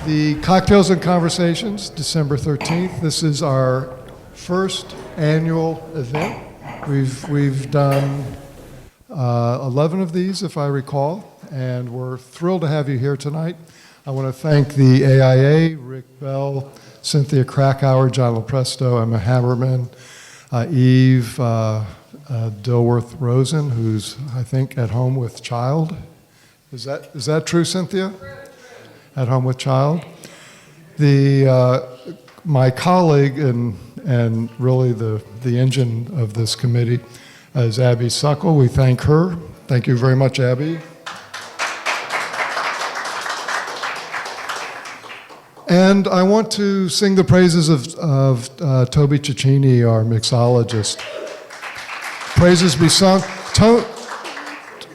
The Cocktails and Conversations, December 13th. This is our first annual event. We've done 11 of these, if I recall, and we're thrilled to have you here tonight. I want to thank the AIA, Rick Bell, Cynthia Krakauer, John Lopresto, Emma Haberman, Eve Dilworth Rosen, who's, I think, at home with child. Is that true, Cynthia? At home with child. My colleague and really the engine of this committee is Abby Suckle. We thank her. Thank you very much, Abby. And I want to sing the praises of Toby Cecchini, our mixologist. Praises be sung.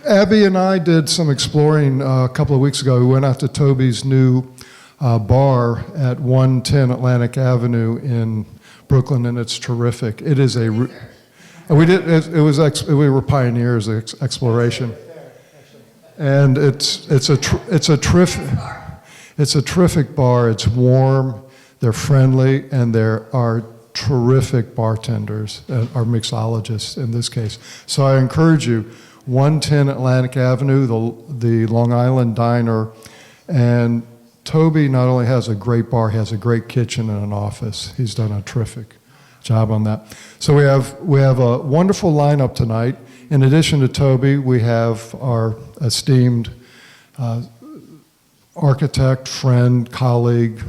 Abby and I did some exploring a couple of weeks ago. We went out to Toby's new bar at 110 Atlantic Avenue in Brooklyn, and it's terrific. It is a, we were pioneers of exploration, and it's a terrific bar. It's warm, they're friendly, and there are terrific bartenders, or mixologists in this case. So I encourage you. 110 Atlantic Avenue, the Long Island Diner, and Toby not only has a great bar, he has a great kitchen and an office. He's done a terrific job on that. So we have a wonderful lineup tonight. In addition to Toby, we have our esteemed architect, friend, colleague,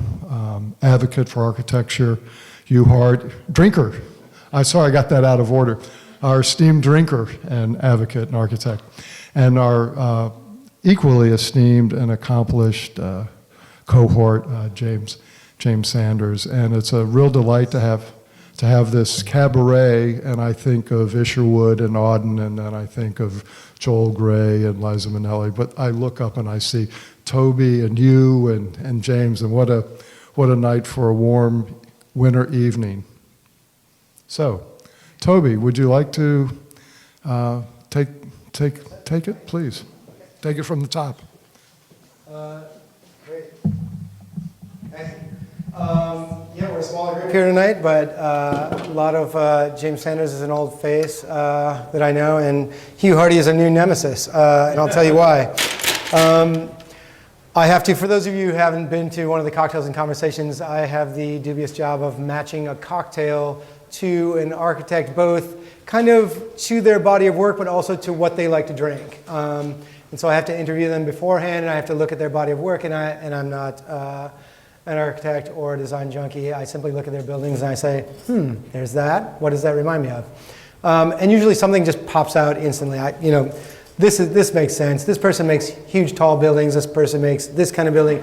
advocate for architecture, Hugh Hart, drinker. I got that out of order. Our esteemed drinker and advocate and architect, and our equally esteemed and accomplished cohort, James Sanders. And it's a real delight to have this cabaret, and I think of Isherwood and Auden, and then I think of Joel Gray and Liza Minnelli. But I look up and I see Toby and you and James, and what a night for a warm winter evening. So, Toby, would you like to take it, please? Take it from the top. Great. Thank you. We're a smaller group here tonight, but a lot of James Sanders is an old face that I know, and Hugh Hardy is a new nemesis, and I'll tell you why. I have to, for those of you who haven't been to one of the Cocktails and Conversations, I have the dubious job of matching a cocktail to an architect, both kind of to their body of work, but also to what they like to drink. And so I have to interview them beforehand, and I have to look at their body of work, and I'm not an architect or a design junkie. I simply look at their buildings and I say, there's that. What does that remind me of? And usually something just pops out instantly. This makes sense. This person makes huge, tall buildings. This person makes this kind of building.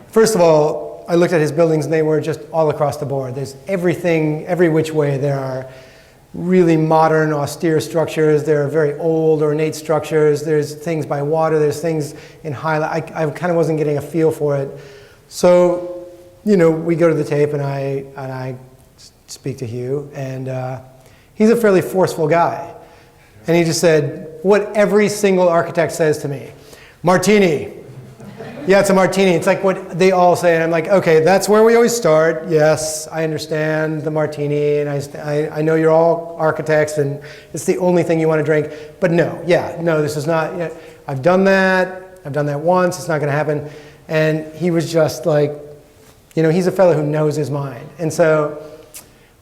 First of all, I looked at his buildings, and they were just all across the board. There's everything, every which way. There are really modern, austere structures. There are very old, ornate structures. There's things by water. There's things in highlight. I kind of wasn't getting a feel for it. So, we go to the tape, and I speak to Hugh, and he's a fairly forceful guy. And he just said what every single architect says to me: Martini. Yeah, it's a martini. It's like what they all say. And I'm like, okay, that's where we always start. Yes, I understand the martini, and I know you're all architects, and it's the only thing you want to drink. But no, this is not. I've done that. I've done that once. It's not going to happen. And he was just like, he's a fellow who knows his mind. And so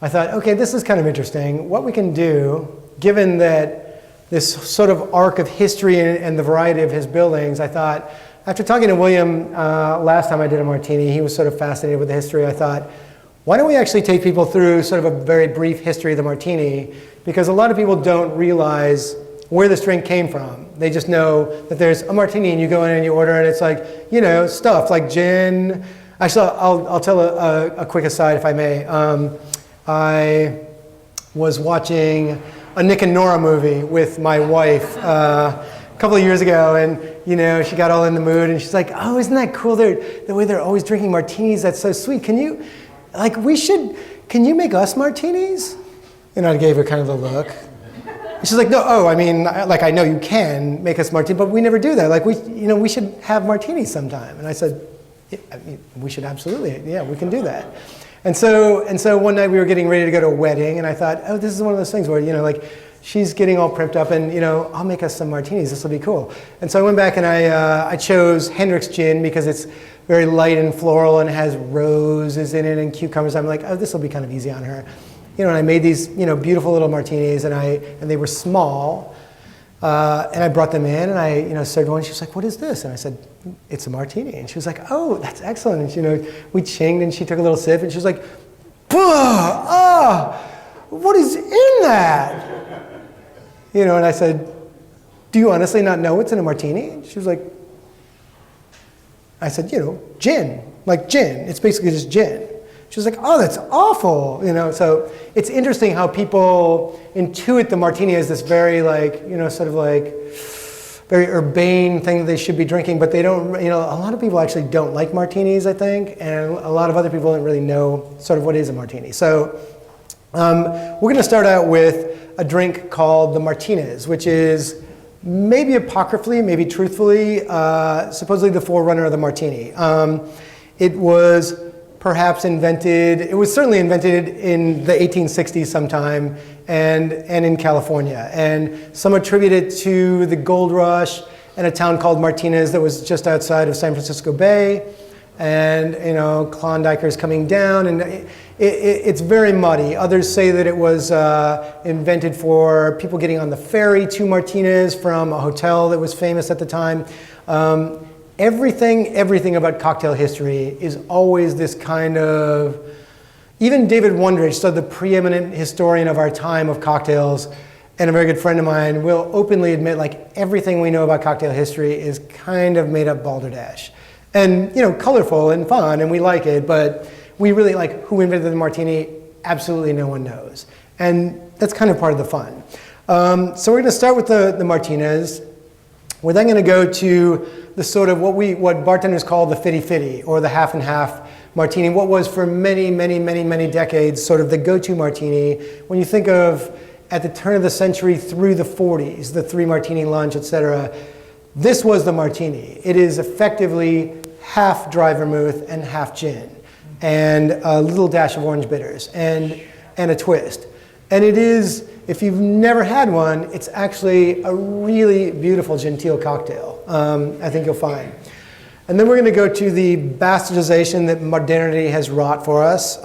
I thought, okay, this is kind of interesting. What we can do, given that this sort of arc of history and the variety of his buildings, I thought, after talking to William last time I did a martini, he was sort of fascinated with the history. I thought, why don't we actually take people through sort of a very brief history of the martini? Because a lot of people don't realize where this drink came from. They just know that there's a martini, and you go in and you order, and it's like, stuff like gin. Actually, I'll tell a quick aside, if I may. I was watching a Nick and Nora movie with my wife a couple of years ago, and she got all in the mood, and she's like, "Oh, isn't that cool? The way they're always drinking martinis. That's so sweet. Can you make us martinis?" And I gave her kind of the look. And she's like, "No, I know you can make us martini, but we never do that. We should have martinis sometime." And I said, I mean, we should absolutely, yeah, we can do that. And so one night we were getting ready to go to a wedding, and I thought, oh, this is one of those things where, like, she's getting all primped up, and, I'll make us some martinis. This will be cool. And so I went back and I chose Hendrick's gin because it's very light and floral and it has roses in it and cucumbers. I'm like, oh, this will be kind of easy on her. And I made these, beautiful little martinis, and they were small. And I brought them in, and I, served one. She was like, "What is this?" And I said, "It's a martini." And she was like, "Oh, that's excellent." And we chinged, and she took a little sip, and she was like, what is in that?" And I said, "Do you honestly not know what's in a martini?" And she was like, I said, gin, like gin. It's basically just gin. She was like, "Oh, that's awful." So it's interesting how people intuit the martini as this very sort of like very urbane thing that they should be drinking, but they don't, a lot of people actually don't like martinis, I think, and a lot of other people don't really know sort of what is a martini. So we're going to start out with a drink called the Martinez, which is maybe apocryphally, maybe truthfully, supposedly the forerunner of the martini. It was certainly invented in the 1860s sometime and in California. And some attribute it to the gold rush and a town called Martinez that was just outside of San Francisco Bay. And, Klondikers coming down, and it's very muddy. Others say that it was invented for people getting on the ferry to Martinez from a hotel that was famous at the time. Everything about cocktail history is always this kind of, even David Wondrich, so the preeminent historian of our time of cocktails, and a very good friend of mine, will openly admit, like, everything we know about cocktail history is kind of made up balderdash. And, colorful and fun, and we like it, but we really like who invented the martini, absolutely no one knows. And that's kind of part of the fun. So we're going to start with the Martinez. We're then going to go to the sort of what bartenders call the fitty-fitty, or the half and half martini, what was for many, many, many, many decades sort of the go-to martini. When you think of at the turn of the century through the 40s, the 3-martini lunch, etc., this was the martini. It is effectively half dry vermouth and half gin, and a little dash of orange bitters, and a twist. And it is, if you've never had one, it's actually a really beautiful genteel cocktail, I think you'll find. And then we're going to go to the bastardization that modernity has wrought for us,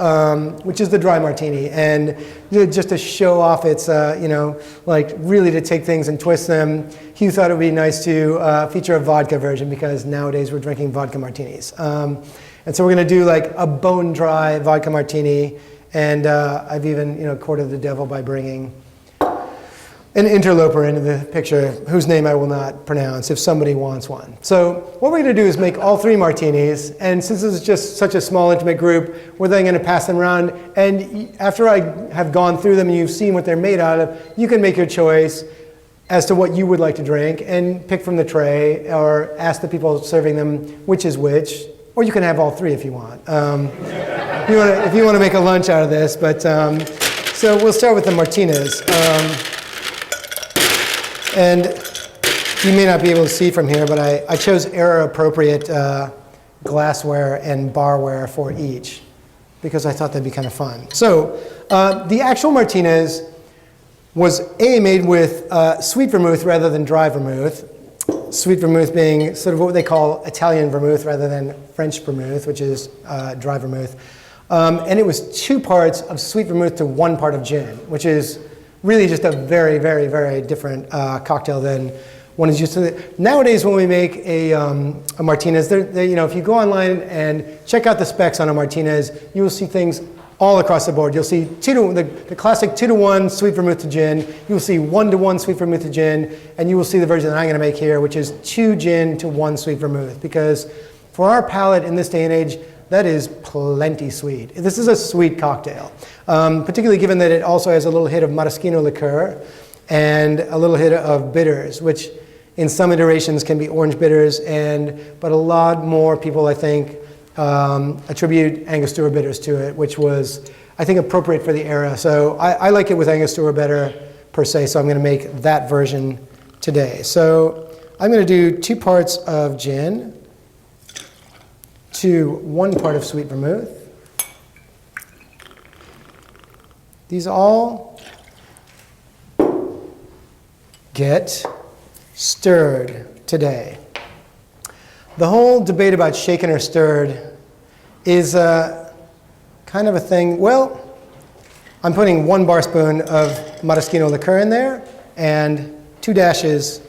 which is the dry martini. And just to show off its, really to take things and twist them, Hugh thought it would be nice to feature a vodka version, because nowadays we're drinking vodka martinis. And so we're going to do like a bone dry vodka martini. And I've even, courted the devil by bringing an interloper into the picture, whose name I will not pronounce if somebody wants one. So what we're going to do is make all 3 martinis, and since this is just such a small, intimate group, we're then going to pass them around, and after I have gone through them and you've seen what they're made out of, you can make your choice as to what you would like to drink, and pick from the tray, or ask the people serving them which is which, or you can have all 3 if you want. If you want to make a lunch out of this, but so we'll start with the Martinez. And you may not be able to see from here, but I chose era-appropriate glassware and barware for each, because I thought that'd be kind of fun. So the actual Martinez was made with sweet vermouth rather than dry vermouth. Sweet vermouth being sort of what they call Italian vermouth rather than French vermouth, which is dry vermouth. And it was 2 parts of sweet vermouth to 1 part of gin, which is really just a very, very, very different cocktail than one is used to. Nowadays, when we make a Martinez, if you go online and check out the specs on a Martinez, you will see things all across the board. You'll see the classic 2-to-1 sweet vermouth to gin. You will see 1-to-1 sweet vermouth to gin, and you will see the version that I'm going to make here, which is 2 gin to 1 sweet vermouth. Because for our palate in this day and age, that is plenty sweet. This is a sweet cocktail, particularly given that it also has a little hit of maraschino liqueur and a little hit of bitters, which in some iterations can be orange bitters, but a lot more people, I think, attribute Angostura bitters to it, which was, I think, appropriate for the era. So I like it with Angostura better, per se, so I'm going to make that version today. So I'm going to do 2 parts of gin, to 1 part of sweet vermouth. These all get stirred today. The whole debate about shaken or stirred is kind of a thing. Well, I'm putting 1 bar spoon of maraschino liqueur in there and 2 dashes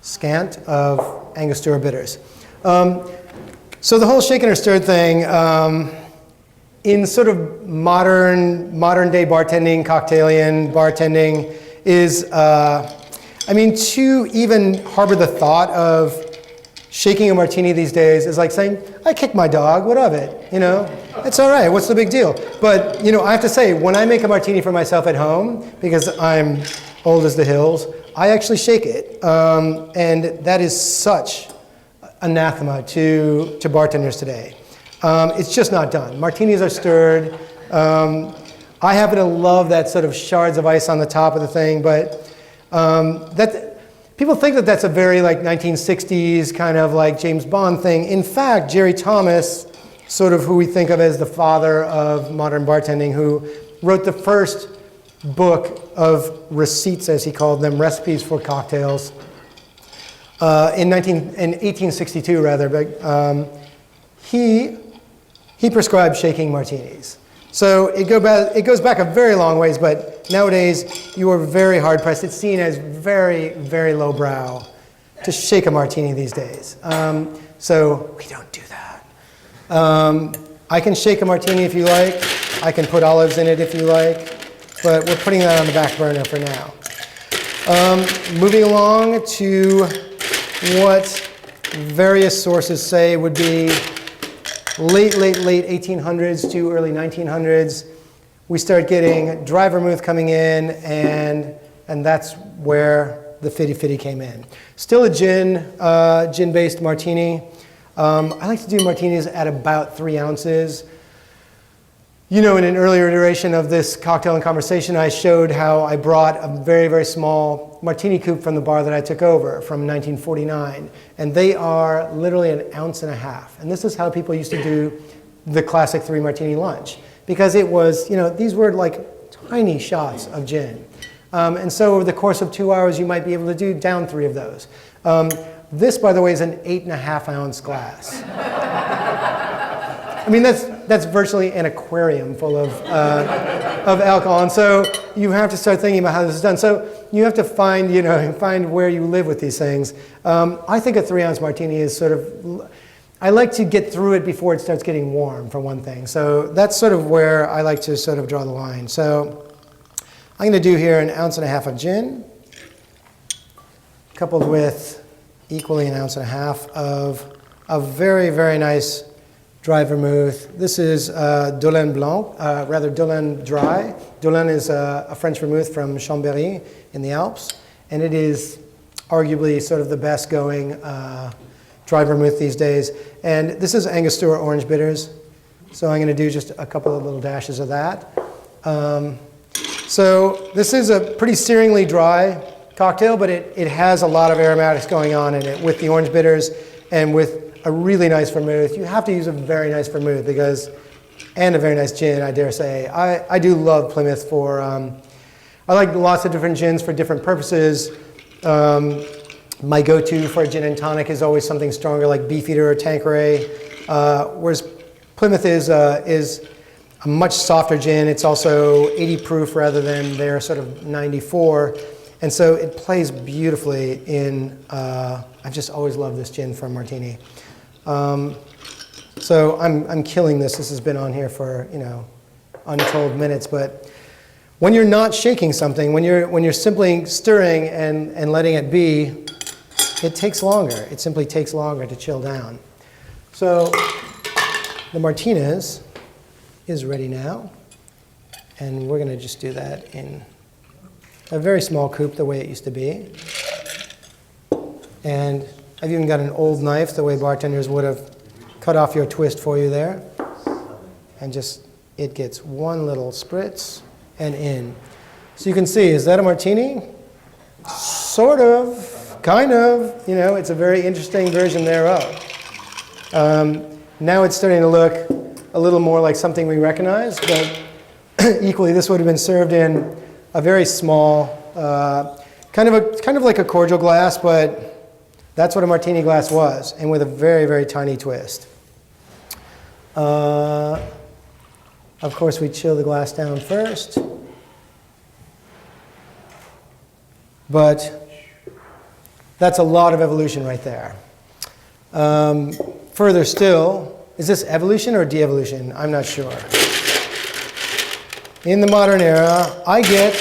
scant of Angostura bitters. So the whole shaken or stirred thing, in sort of modern day bartending, cocktailian bartending, is, to even harbor the thought of shaking a martini these days is like saying, I kicked my dog, what of it? It's all right, what's the big deal? But, I have to say, when I make a martini for myself at home, because I'm old as the hills, I actually shake it. And that is such anathema to bartenders today. It's just not done. Martinis are stirred. I happen to love that sort of shards of ice on the top of the thing, but people think that that's a very 1960s kind of like James Bond thing. In fact, Jerry Thomas, sort of who we think of as the father of modern bartending, who wrote the first book of receipts, as he called them, recipes for cocktails, in 1862 rather, but he prescribed shaking martinis. So it goes back a very long ways, but nowadays you are very hard pressed. It's seen as very, very lowbrow to shake a martini these days. So we don't do that. I can shake a martini if you like. I can put olives in it if you like, but we're putting that on the back burner for now. Moving along to what various sources say would be late 1800s to early 1900s, we start getting dry vermouth coming in, and that's where the Fitty Fitty came in. Still a gin-based martini. I like to do martinis at about 3 ounces. In an earlier iteration of this cocktail and conversation, I showed how I brought a very, very small martini coupe from the bar that I took over from 1949. And they are literally 1.5 ounces. And this is how people used to do the classic 3 martini lunch. Because it was, these were like tiny shots of gin. And so over the course of 2 hours, you might be able to do down 3 of those. This, by the way, is an 8.5 ounce glass. That's virtually an aquarium full of alcohol, and so you have to start thinking about how this is done. So you have to find where you live with these things. I think a 3 ounce martini is sort of. I like to get through it before it starts getting warm, for one thing. So that's sort of where I like to sort of draw the line. So I'm going to do here 1.5 ounces of gin, coupled with equally 1.5 ounces of a very, very nice dry vermouth. This is Dolin Blanc, Dolin Dry. Dolin is a French vermouth from Chambéry in the Alps, and it is arguably sort of the best going dry vermouth these days. And this is Angostura orange bitters, so I'm going to do just a couple of little dashes of that. So this is a pretty searingly dry cocktail, but it has a lot of aromatics going on in it with the orange bitters and with a really nice vermouth. You have to use a very nice vermouth and a very nice gin, I dare say. I do love Plymouth for, I like lots of different gins for different purposes. My go-to for a gin and tonic is always something stronger like Beefeater or Tanqueray, whereas Plymouth is a much softer gin. It's also 80 proof rather than their sort of 94. And so it plays beautifully in, I've just always loved this gin from Martini. So I'm killing this. This has been on here for, untold minutes. But when you're not shaking something, when you're simply stirring and letting it be, it takes longer. It simply takes longer to chill down. So the Martinez is ready now. And we're going to just do that in a very small coupe, the way it used to be. And I've even got an old knife, the way bartenders would have cut off your twist for you there. And just, it gets one little spritz and in. So you can see, is that a martini? Sort of, kind of, it's a very interesting version thereof. Now it's starting to look a little more like something we recognize, but equally, this would have been served in a very small, kind of like a cordial glass, but that's what a martini glass was, and with a very, very tiny twist. Of course, we chill the glass down first, but that's a lot of evolution right there. Further still, is this evolution or de-evolution? I'm not sure. In the modern era, I get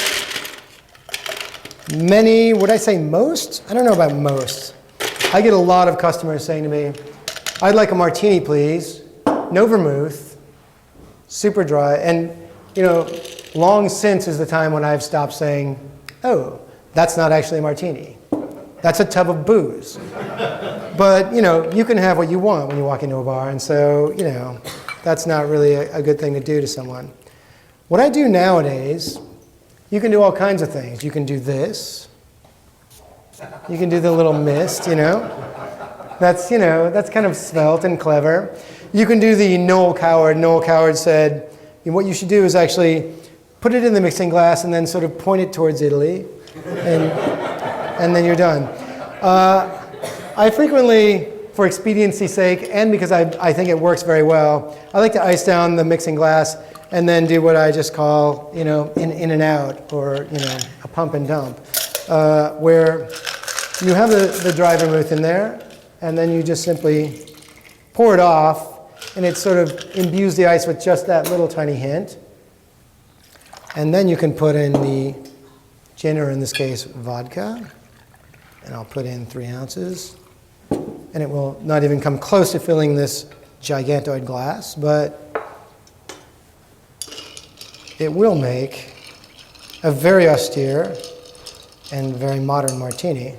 many, would I say most? I don't know about most. I get a lot of customers saying to me, I'd like a martini, please. No vermouth, super dry. And, long since is the time when I've stopped saying, oh, that's not actually a martini. That's a tub of booze. But, you can have what you want when you walk into a bar. And so, that's not really a good thing to do to someone. What I do nowadays, you can do all kinds of things. You can do this. You can do the little mist, That's kind of svelte and clever. You can do the Noel Coward. Noel Coward said, what you should do is actually put it in the mixing glass and then sort of point it towards Italy, and then you're done. I frequently, for expediency's sake, and because I think it works very well, I like to ice down the mixing glass and then do what I just call, in and out, or, a pump and dump, where you have the dry vermouth in there, and then you just simply pour it off, and it sort of imbues the ice with just that little tiny hint. And then you can put in the gin, or in this case, vodka, and I'll put in 3 ounces, and it will not even come close to filling this gigantoid glass, but it will make a very austere and very modern martini.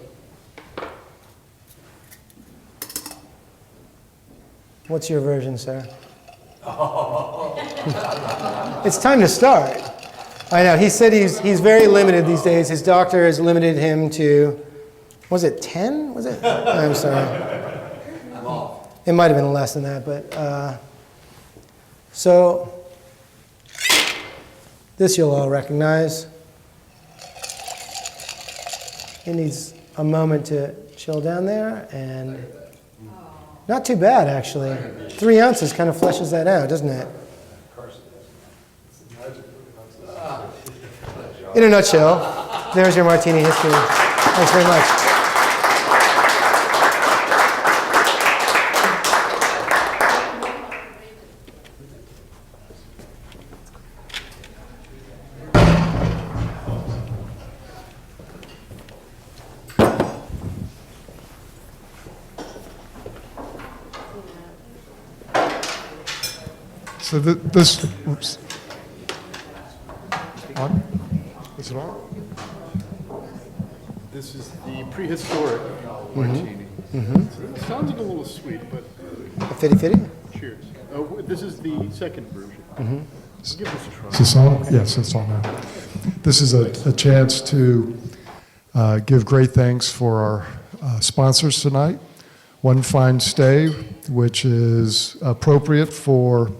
What's your version, sir? It's time to start. I know, he said he's very limited these days. His doctor has limited him to, was it 10? Was it? I'm sorry. I'm off. It might have been less than that, but, so, this you'll all recognize. It needs a moment to chill down there, and not too bad, actually. 3 ounces kind of fleshes that out, doesn't it? In a nutshell, there's your martini history. Thanks very much. So this, oops. On? Is it on? This is the prehistoric martini. So it sounds a little sweet, but A fitty-fitty? cheers. Oh, this is the second version. We'll give this a try. Is this on? Yes, it's on now. This is a chance to give great thanks for our sponsors tonight. One Fine Stay, which is appropriate for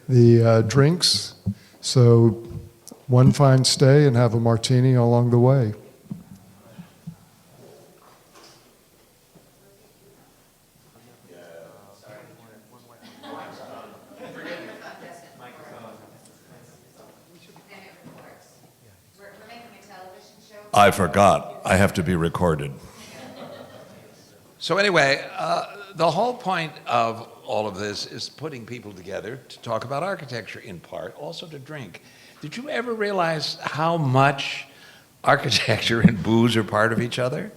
the drinks. So one fine stay and have a martini along the way. I forgot. I have to be recorded. So anyway, the whole point of all of this is putting people together to talk about architecture in part, also to drink. Did you ever realize how much architecture and booze are part of each other?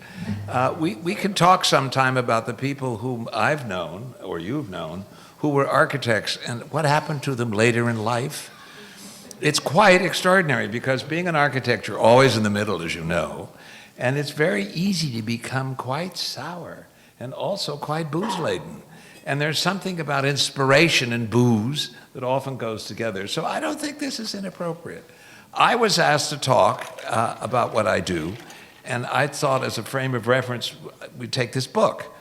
We can talk sometime about the people whom I've known, or you've known, who were architects and what happened to them later in life. It's quite extraordinary because being an architect, you're always in the middle, as you know, and it's very easy to become quite sour and also quite booze-laden. And there's something about inspiration and booze that often goes together. So I don't think this is inappropriate. I was asked to talk about what I do, and I thought as a frame of reference, we'd take this book.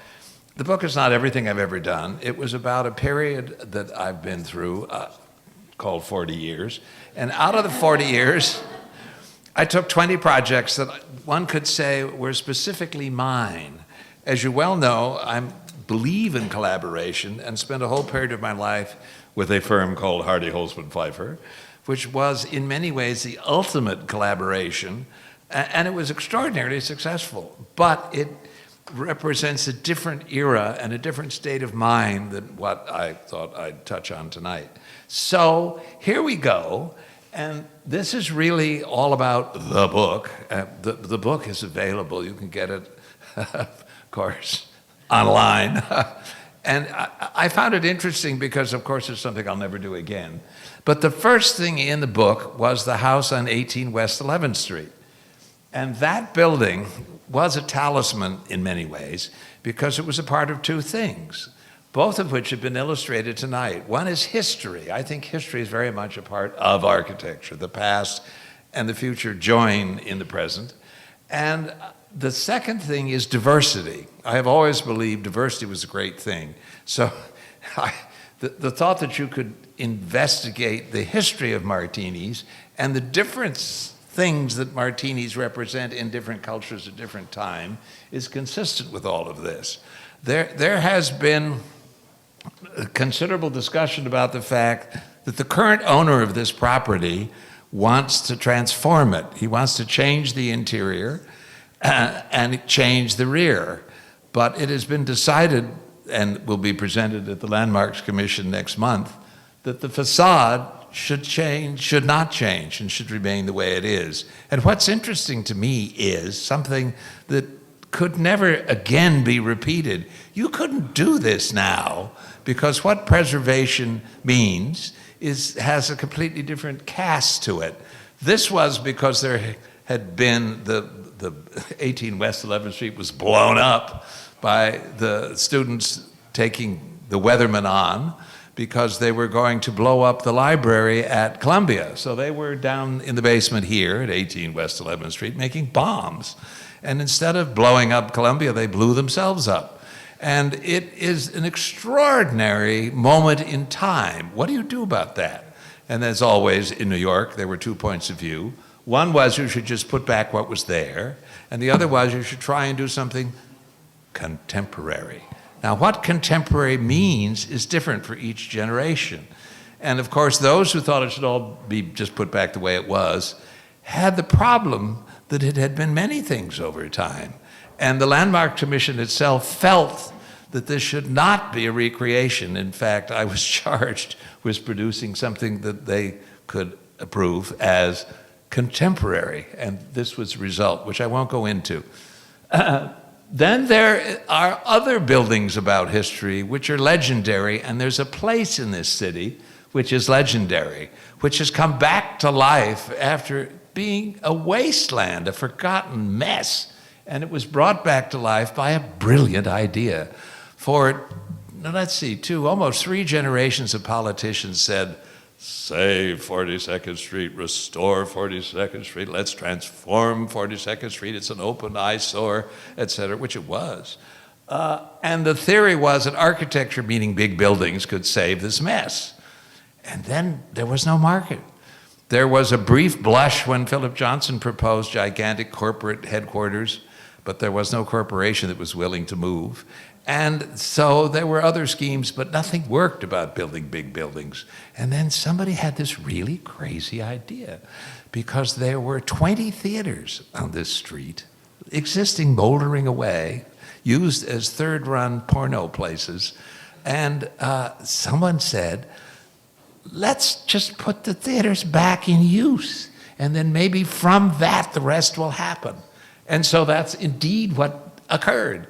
the book is not everything I've ever done. It was about a period that I've been through called 40 years. And out of the 40 years, I took 20 projects that one could say were specifically mine. As you well know, I believe in collaboration and spent a whole period of my life with a firm called Hardy Holzman Pfeiffer, which was in many ways the ultimate collaboration, and it was extraordinarily successful. But it represents a different era and a different state of mind than what I thought I'd touch on tonight. So here we go, and this is really all about the book. The book is available. You can get it, of course, online. And I found it interesting because, of course, it's something I'll never do again. But the first thing in the book was the house on 18 West 11th Street. And that building was a talisman in many ways because it was a part of two things, both of which have been illustrated tonight. One is history. I think history is very much a part of architecture. The past and the future join in the present. And the second thing is diversity. I have always believed diversity was a great thing. So the thought that you could investigate the history of martinis and the different things that martinis represent in different cultures at different time is consistent with all of this. There has been a considerable discussion about the fact that the current owner of this property wants to transform it. He wants to change the interior and change the rear. But it has been decided, and will be presented at the Landmarks Commission next month, that the facade should not change, and should remain the way it is. And what's interesting to me is something that could never again be repeated. You couldn't do this now, because what preservation means has a completely different cast to it. This was because there had been the 18 West 11th Street was blown up by the students taking the Weathermen on because they were going to blow up the library at Columbia. So they were down in the basement here at 18 West 11th Street making bombs. And instead of blowing up Columbia, they blew themselves up. And it is an extraordinary moment in time. What do you do about that? And as always in New York, there were two points of view. One was you should just put back what was there, and the other was you should try and do something contemporary. Now, what contemporary means is different for each generation. And of course, those who thought it should all be just put back the way it was had the problem that it had been many things over time. And the Landmark Commission itself felt that this should not be a recreation. In fact, I was charged with producing something that they could approve as contemporary, and this was the result, which I won't go into. Then there are other buildings about history which are legendary, and there's a place in this city which is legendary, which has come back to life after being a wasteland, a forgotten mess, and it was brought back to life by a brilliant idea. For, let's see, almost three generations of politicians said, save 42nd Street, restore 42nd Street, let's transform 42nd Street, it's an open eyesore, etc., which it was. And the theory was that architecture, meaning big buildings, could save this mess. And then there was no market. There was a brief blush when Philip Johnson proposed gigantic corporate headquarters, but there was no corporation that was willing to move. And so there were other schemes, but nothing worked about building big buildings. And then somebody had this really crazy idea, because there were 20 theaters on this street, existing, moldering away, used as third-run porno places. And someone said, let's just put the theaters back in use, and then maybe from that the rest will happen. And so that's indeed what occurred.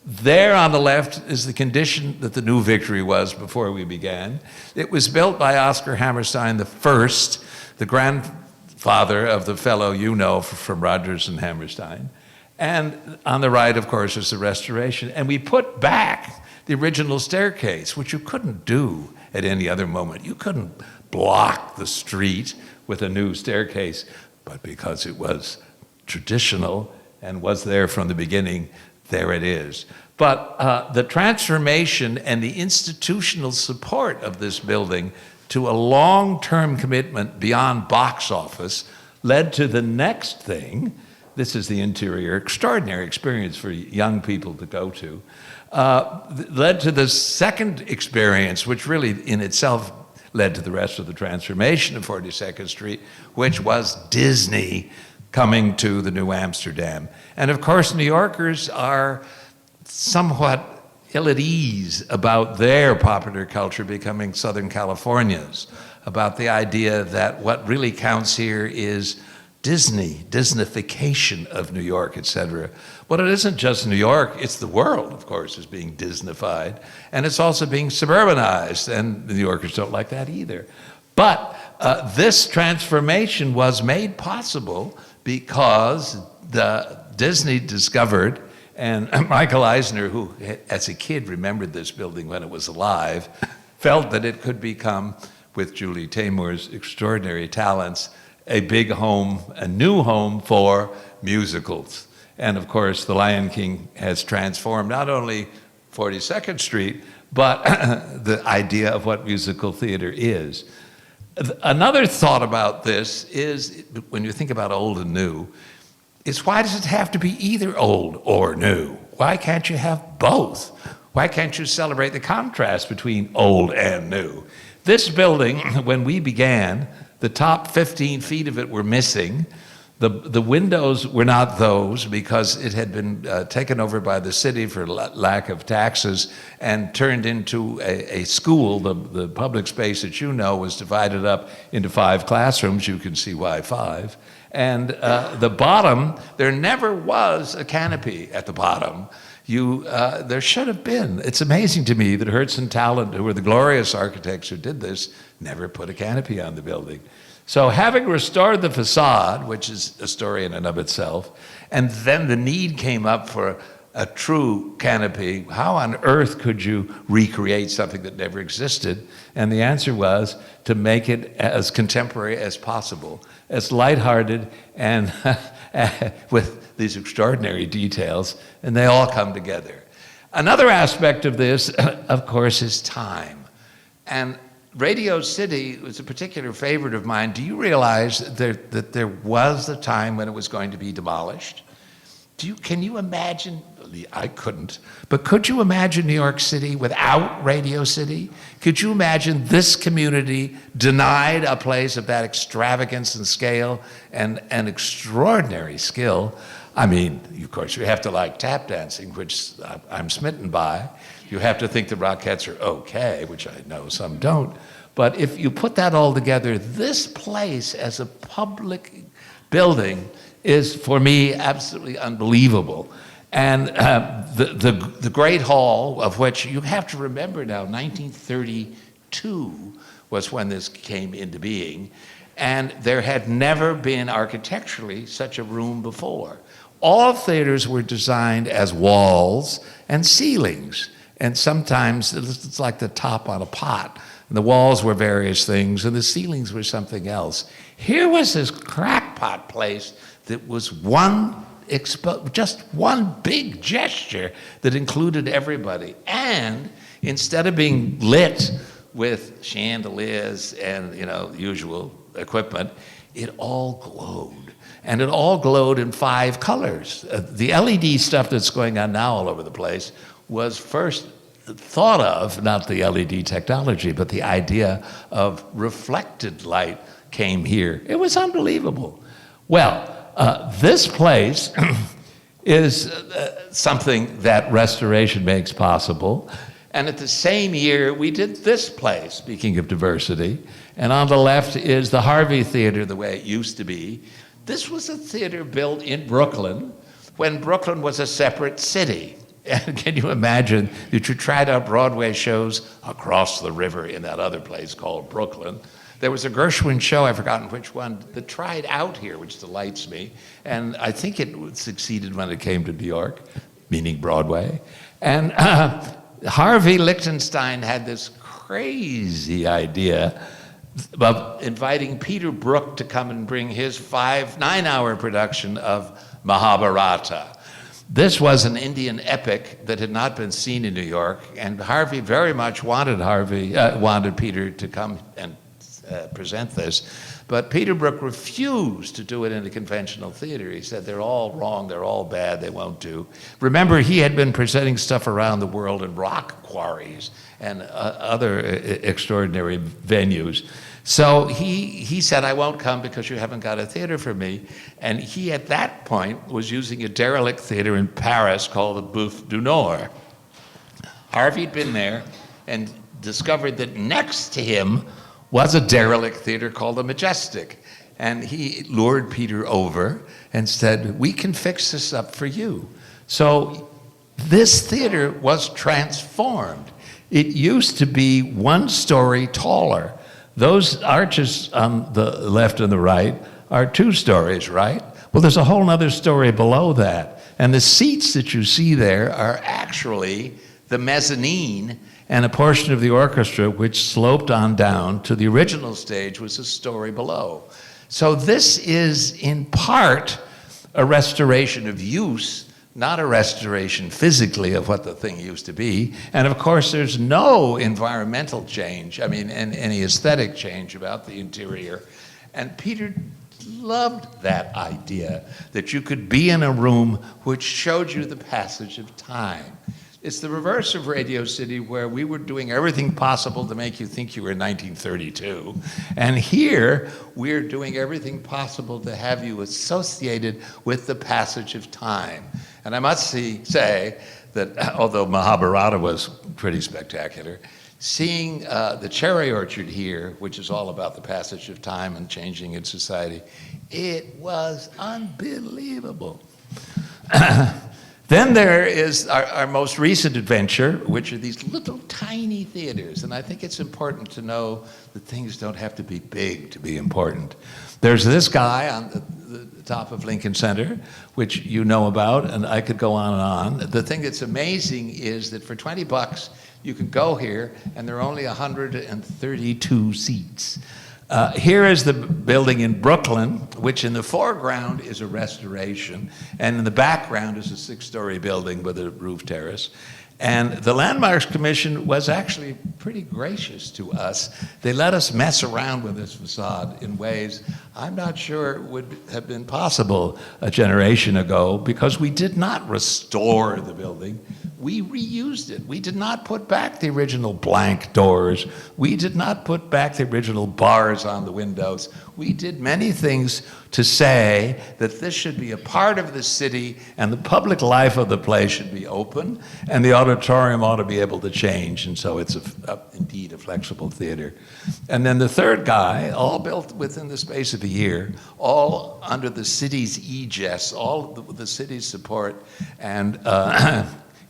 There on the left is the condition that the New Victory was before we began. It was built by Oscar Hammerstein the first, the grandfather of the fellow you know from Rodgers and Hammerstein. And on the right, of course, is the restoration. And we put back the original staircase, which you couldn't do at any other moment. You couldn't block the street with a new staircase, but because it was traditional and was there from the beginning, there it is. But the transformation and the institutional support of this building to a long-term commitment beyond box office led to the next thing. This is the interior, extraordinary experience for young people to go to. Led to the second experience, which really in itself led to the rest of the transformation of 42nd Street, which was Disney coming to the New Amsterdam. And of course, New Yorkers are somewhat ill at ease about their popular culture becoming Southern Californians, about the idea that what really counts here is Disney, Disneyfication of New York, etc. But it isn't just New York, it's the world, of course, is being Disneyfied, and it's also being suburbanized, and the New Yorkers don't like that either. But this transformation was made possible because Disney discovered, and Michael Eisner, who as a kid remembered this building when it was alive, felt that it could become, with Julie Taymor's extraordinary talents, a big home, a new home for musicals. And of course, The Lion King has transformed not only 42nd Street, but the idea of what musical theater is. Another thought about this is, when you think about old and new, is why does it have to be either old or new? Why can't you have both? Why can't you celebrate the contrast between old and new? This building, when we began, the top 15 feet of it were missing. The windows were not those because it had been taken over by the city for lack of taxes and turned into a school. The public space that you know was divided up into 5 classrooms. You can see why 5. And the bottom, there never was a canopy at the bottom. There should have been. It's amazing to me that Hertz and Talent, who were the glorious architects who did this, never put a canopy on the building. So having restored the facade, which is a story in and of itself, and then the need came up for a true canopy, how on earth could you recreate something that never existed? And the answer was to make it as contemporary as possible, as lighthearted and with these extraordinary details, and they all come together. Another aspect of this, of course, is time. And Radio City was a particular favorite of mine. Do you realize that there was a time when it was going to be demolished? Can you imagine? I couldn't, but could you imagine New York City without Radio City? Could you imagine this community denied a place of that extravagance and scale and extraordinary skill? I mean, of course, you have to like tap dancing, which I'm smitten by. You have to think the Rockettes are okay, which I know some don't. But if you put that all together, this place as a public building is, for me, absolutely unbelievable. And the Great Hall, of which you have to remember now, 1932 was when this came into being, and there had never been architecturally such a room before. All theaters were designed as walls and ceilings, and sometimes it's like the top on a pot. And the walls were various things, and the ceilings were something else. Here was this crackpot place that was just one big gesture that included everybody. And instead of being lit with chandeliers and usual equipment, it all glowed. And it all glowed in 5 colors. The LED stuff that's going on now all over the place was first thought of, not the LED technology, but the idea of reflected light came here. It was unbelievable. Well, this place is something that restoration makes possible. And at the same year, we did this place, speaking of diversity. And on the left is the Harvey Theater, the way it used to be. This was a theater built in Brooklyn when Brooklyn was a separate city. And can you imagine that you tried out Broadway shows across the river in that other place called Brooklyn? There was a Gershwin show, I've forgotten which one, that tried out here, which delights me. And I think it succeeded when it came to New York, meaning Broadway. And Harvey Lichtenstein had this crazy idea of inviting Peter Brook to come and bring his 9-hour production of Mahabharata. This was an Indian epic that had not been seen in New York, and Harvey very much wanted Peter to come and present this. But Peter Brook refused to do it in a conventional theater. He said, they're all wrong, they're all bad, they won't do. Remember, he had been presenting stuff around the world in rock quarries and other extraordinary venues. So he said, I won't come because you haven't got a theater for me. And he, at that point, was using a derelict theater in Paris called the Bouffe du Nord. Harvey'd been there and discovered that next to him was a derelict theater called the Majestic. And he lured Peter over and said, we can fix this up for you. So this theater was transformed. It used to be 1 story taller. Those arches on the left and the right are 2 stories, right? Well, there's a whole other story below that. And the seats that you see there are actually the mezzanine, and a portion of the orchestra which sloped on down to the original stage was a story below. So this is in part a restoration of use, not a restoration physically of what the thing used to be. And of course, there's no environmental change, I mean, any aesthetic change about the interior. And Peter loved that idea that you could be in a room which showed you the passage of time. It's the reverse of Radio City, where we were doing everything possible to make you think you were in 1932. And here, we're doing everything possible to have you associated with the passage of time. And I must say that although Mahabharata was pretty spectacular, seeing the cherry orchard here, which is all about the passage of time and changing in society, it was unbelievable. Then there is our most recent adventure, which are these little tiny theaters. And I think it's important to know that things don't have to be big to be important. There's this guy on the top of Lincoln Center, which you know about, and I could go on and on. The thing that's amazing is that for $20, you can go here, and there are only 132 seats. Here is the building in Brooklyn, which in the foreground is a restoration, and in the background is a 6-story building with a roof terrace. And the Landmarks Commission was actually pretty gracious to us. They let us mess around with this facade in ways I'm not sure would have been possible a generation ago, because we did not restore the building. We reused it. We did not put back the original blank doors. We did not put back the original bars on the windows. We did many things to say that this should be a part of the city, and the public life of the place should be open, and the auditorium ought to be able to change. And so it's indeed a flexible theater. And then the third guy, all built within the space of a year, all under the city's aegis, all the city's support, and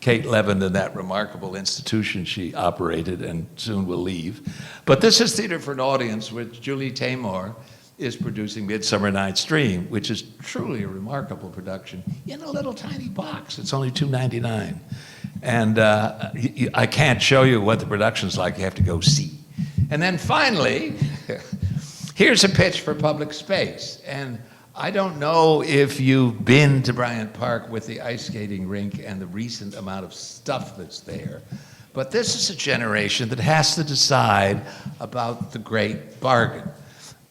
Kate Levin and that remarkable institution she operated and soon will leave. But this is Theater for an Audience, which Julie Taymor is producing Midsummer Night's Dream, which is truly a remarkable production in a little tiny box. It's only $2.99. And I can't show you what the production's like. You have to go see. And then finally, here's a pitch for public space. And I don't know if you've been to Bryant Park with the ice skating rink and the recent amount of stuff that's there, but this is a generation that has to decide about the great bargain.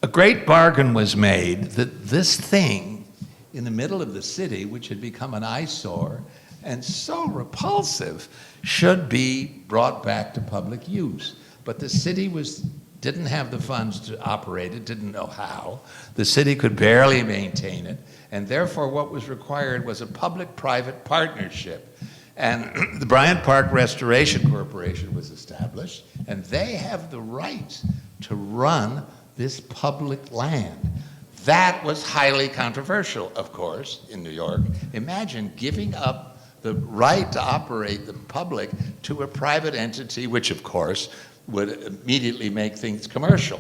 A great bargain was made that this thing in the middle of the city, which had become an eyesore and so repulsive, should be brought back to public use. But the city didn't have the funds to operate it, didn't know how. The city could barely maintain it, and therefore what was required was a public-private partnership. And the Bryant Park Restoration Corporation was established, and they have the right to run this public land. That was highly controversial, of course, in New York. Imagine giving up the right to operate the public to a private entity, which of course would immediately make things commercial.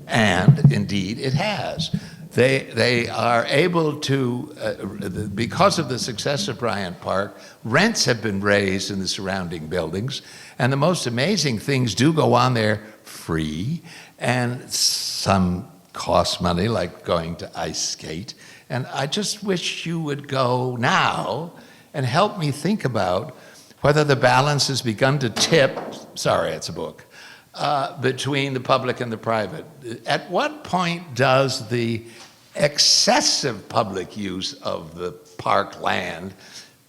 And indeed it has. They are able to, because of the success of Bryant Park, rents have been raised in the surrounding buildings, and the most amazing things do go on there free, and some cost money, like going to ice skate. And I just wish you would go now and help me think about whether the balance has begun to tip, sorry, it's a book, between the public and the private. At what point does the excessive public use of the park land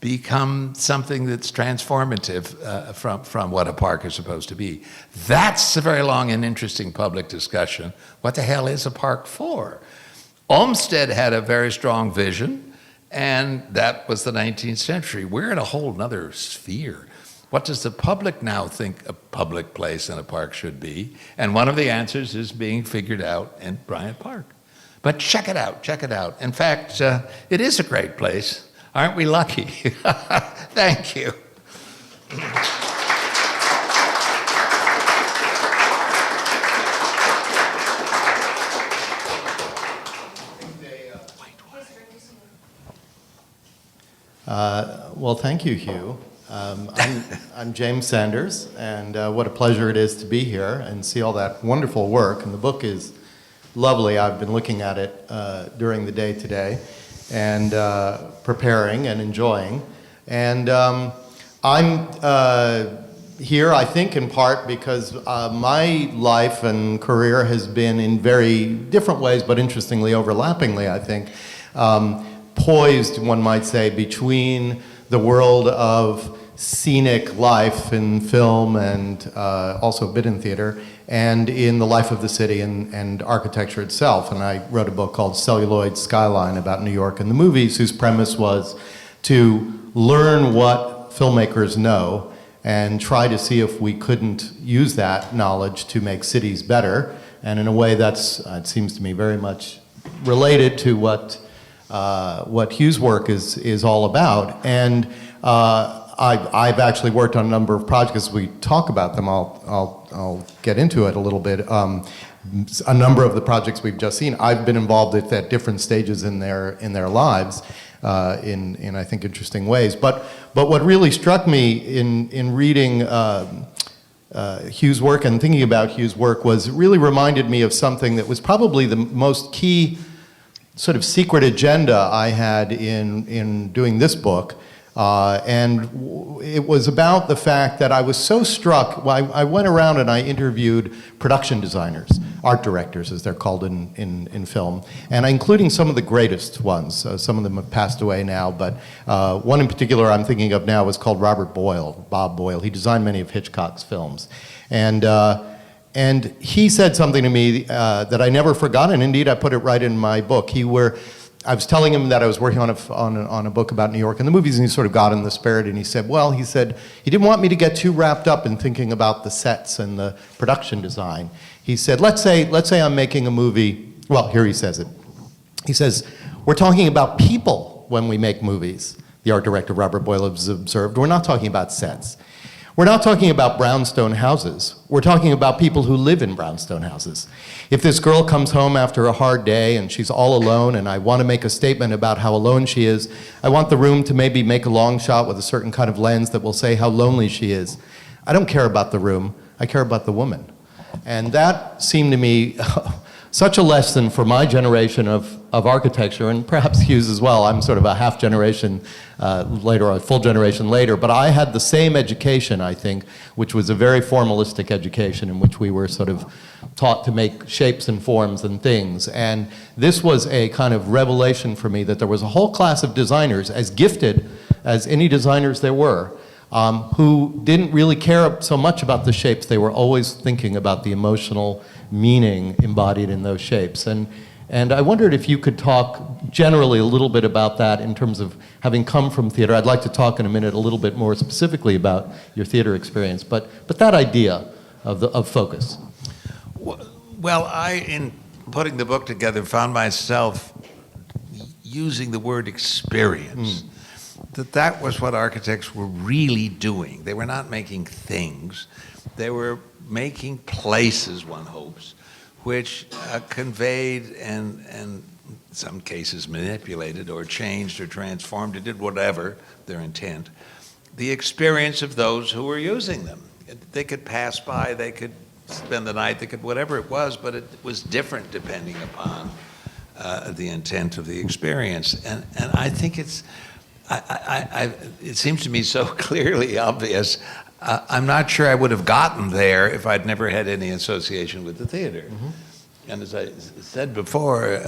become something that's transformative from what a park is supposed to be? That's a very long and interesting public discussion. What the hell is a park for? Olmsted had a very strong vision, and that was the 19th century. We're in a whole nother sphere. What does the public now think a public place and a park should be? And one of the answers is being figured out in Bryant Park. But check it out, check it out. In fact, it is a great place. Aren't we lucky? Thank you. Well, thank you, Hugh. I'm James Sanders, and what a pleasure it is to be here and see all that wonderful work. And the book is lovely. I've been looking at it during the day today and preparing and enjoying. And I'm here, I think, in part because my life and career has been in very different ways, but interestingly, overlappingly, I think, poised, one might say, between the world of scenic life in film and also a bit in theater, and in the life of the city and architecture itself. And I wrote a book called Celluloid Skyline about New York and the movies, whose premise was to learn what filmmakers know and try to see if we couldn't use that knowledge to make cities better. And in a way that's, it seems to me, very much related to what Hugh's work is all about. And I've actually worked on a number of projects. As we talk about them, I'll get into it a little bit. A number of the projects we've just seen, I've been involved at different stages in their lives, in I think interesting ways. But what really struck me in reading Hugh's work and thinking about Hugh's work was it really reminded me of something that was probably the most key sort of secret agenda I had in doing this book. And it was about the fact that I was so struck. I went around and I interviewed production designers, art directors as they're called in film, and including some of the greatest ones. Some of them have passed away now, but one in particular I'm thinking of now is called Bob Boyle. He designed many of Hitchcock's films. And he said something to me that I never forgot, and indeed I put it right in my book. I was telling him that I was working on a book about New York and the movies, and he sort of got in the spirit, and he said he didn't want me to get too wrapped up in thinking about the sets and the production design. He said, let's say I'm making a movie. Well, here he says it. He says, we're talking about people when we make movies. The art director, Robert Boyle, has observed. We're not talking about sets. We're not talking about brownstone houses. We're talking about people who live in brownstone houses. If this girl comes home after a hard day and she's all alone and I want to make a statement about how alone she is, I want the room to maybe make a long shot with a certain kind of lens that will say how lonely she is. I don't care about the room, I care about the woman. And that seemed to me such a lesson for my generation of architecture, and perhaps Hugh's as well. I'm sort of a half generation later, or a full generation later, but I had the same education, I think, which was a very formalistic education in which we were sort of taught to make shapes and forms and things. And this was a kind of revelation for me that there was a whole class of designers, as gifted as any designers there were, who didn't really care so much about the shapes. They were always thinking about the emotional meaning embodied in those shapes. And I wondered if you could talk generally a little bit about that in terms of having come from theater. I'd like to talk in a minute a little bit more specifically about your theater experience, but that idea of focus. Well, in putting the book together, found myself using the word experience. That was what architects were really doing. They were not making things. They were making places, one hopes, which conveyed and in some cases manipulated or changed or transformed or did whatever their intent, the experience of those who were using them. They could pass by, they could spend the night, they could whatever it was, but it was different depending upon the intent of the experience. And I think it's it seems to me so clearly obvious. I'm not sure I would have gotten there if I'd never had any association with the theater. And as I said before,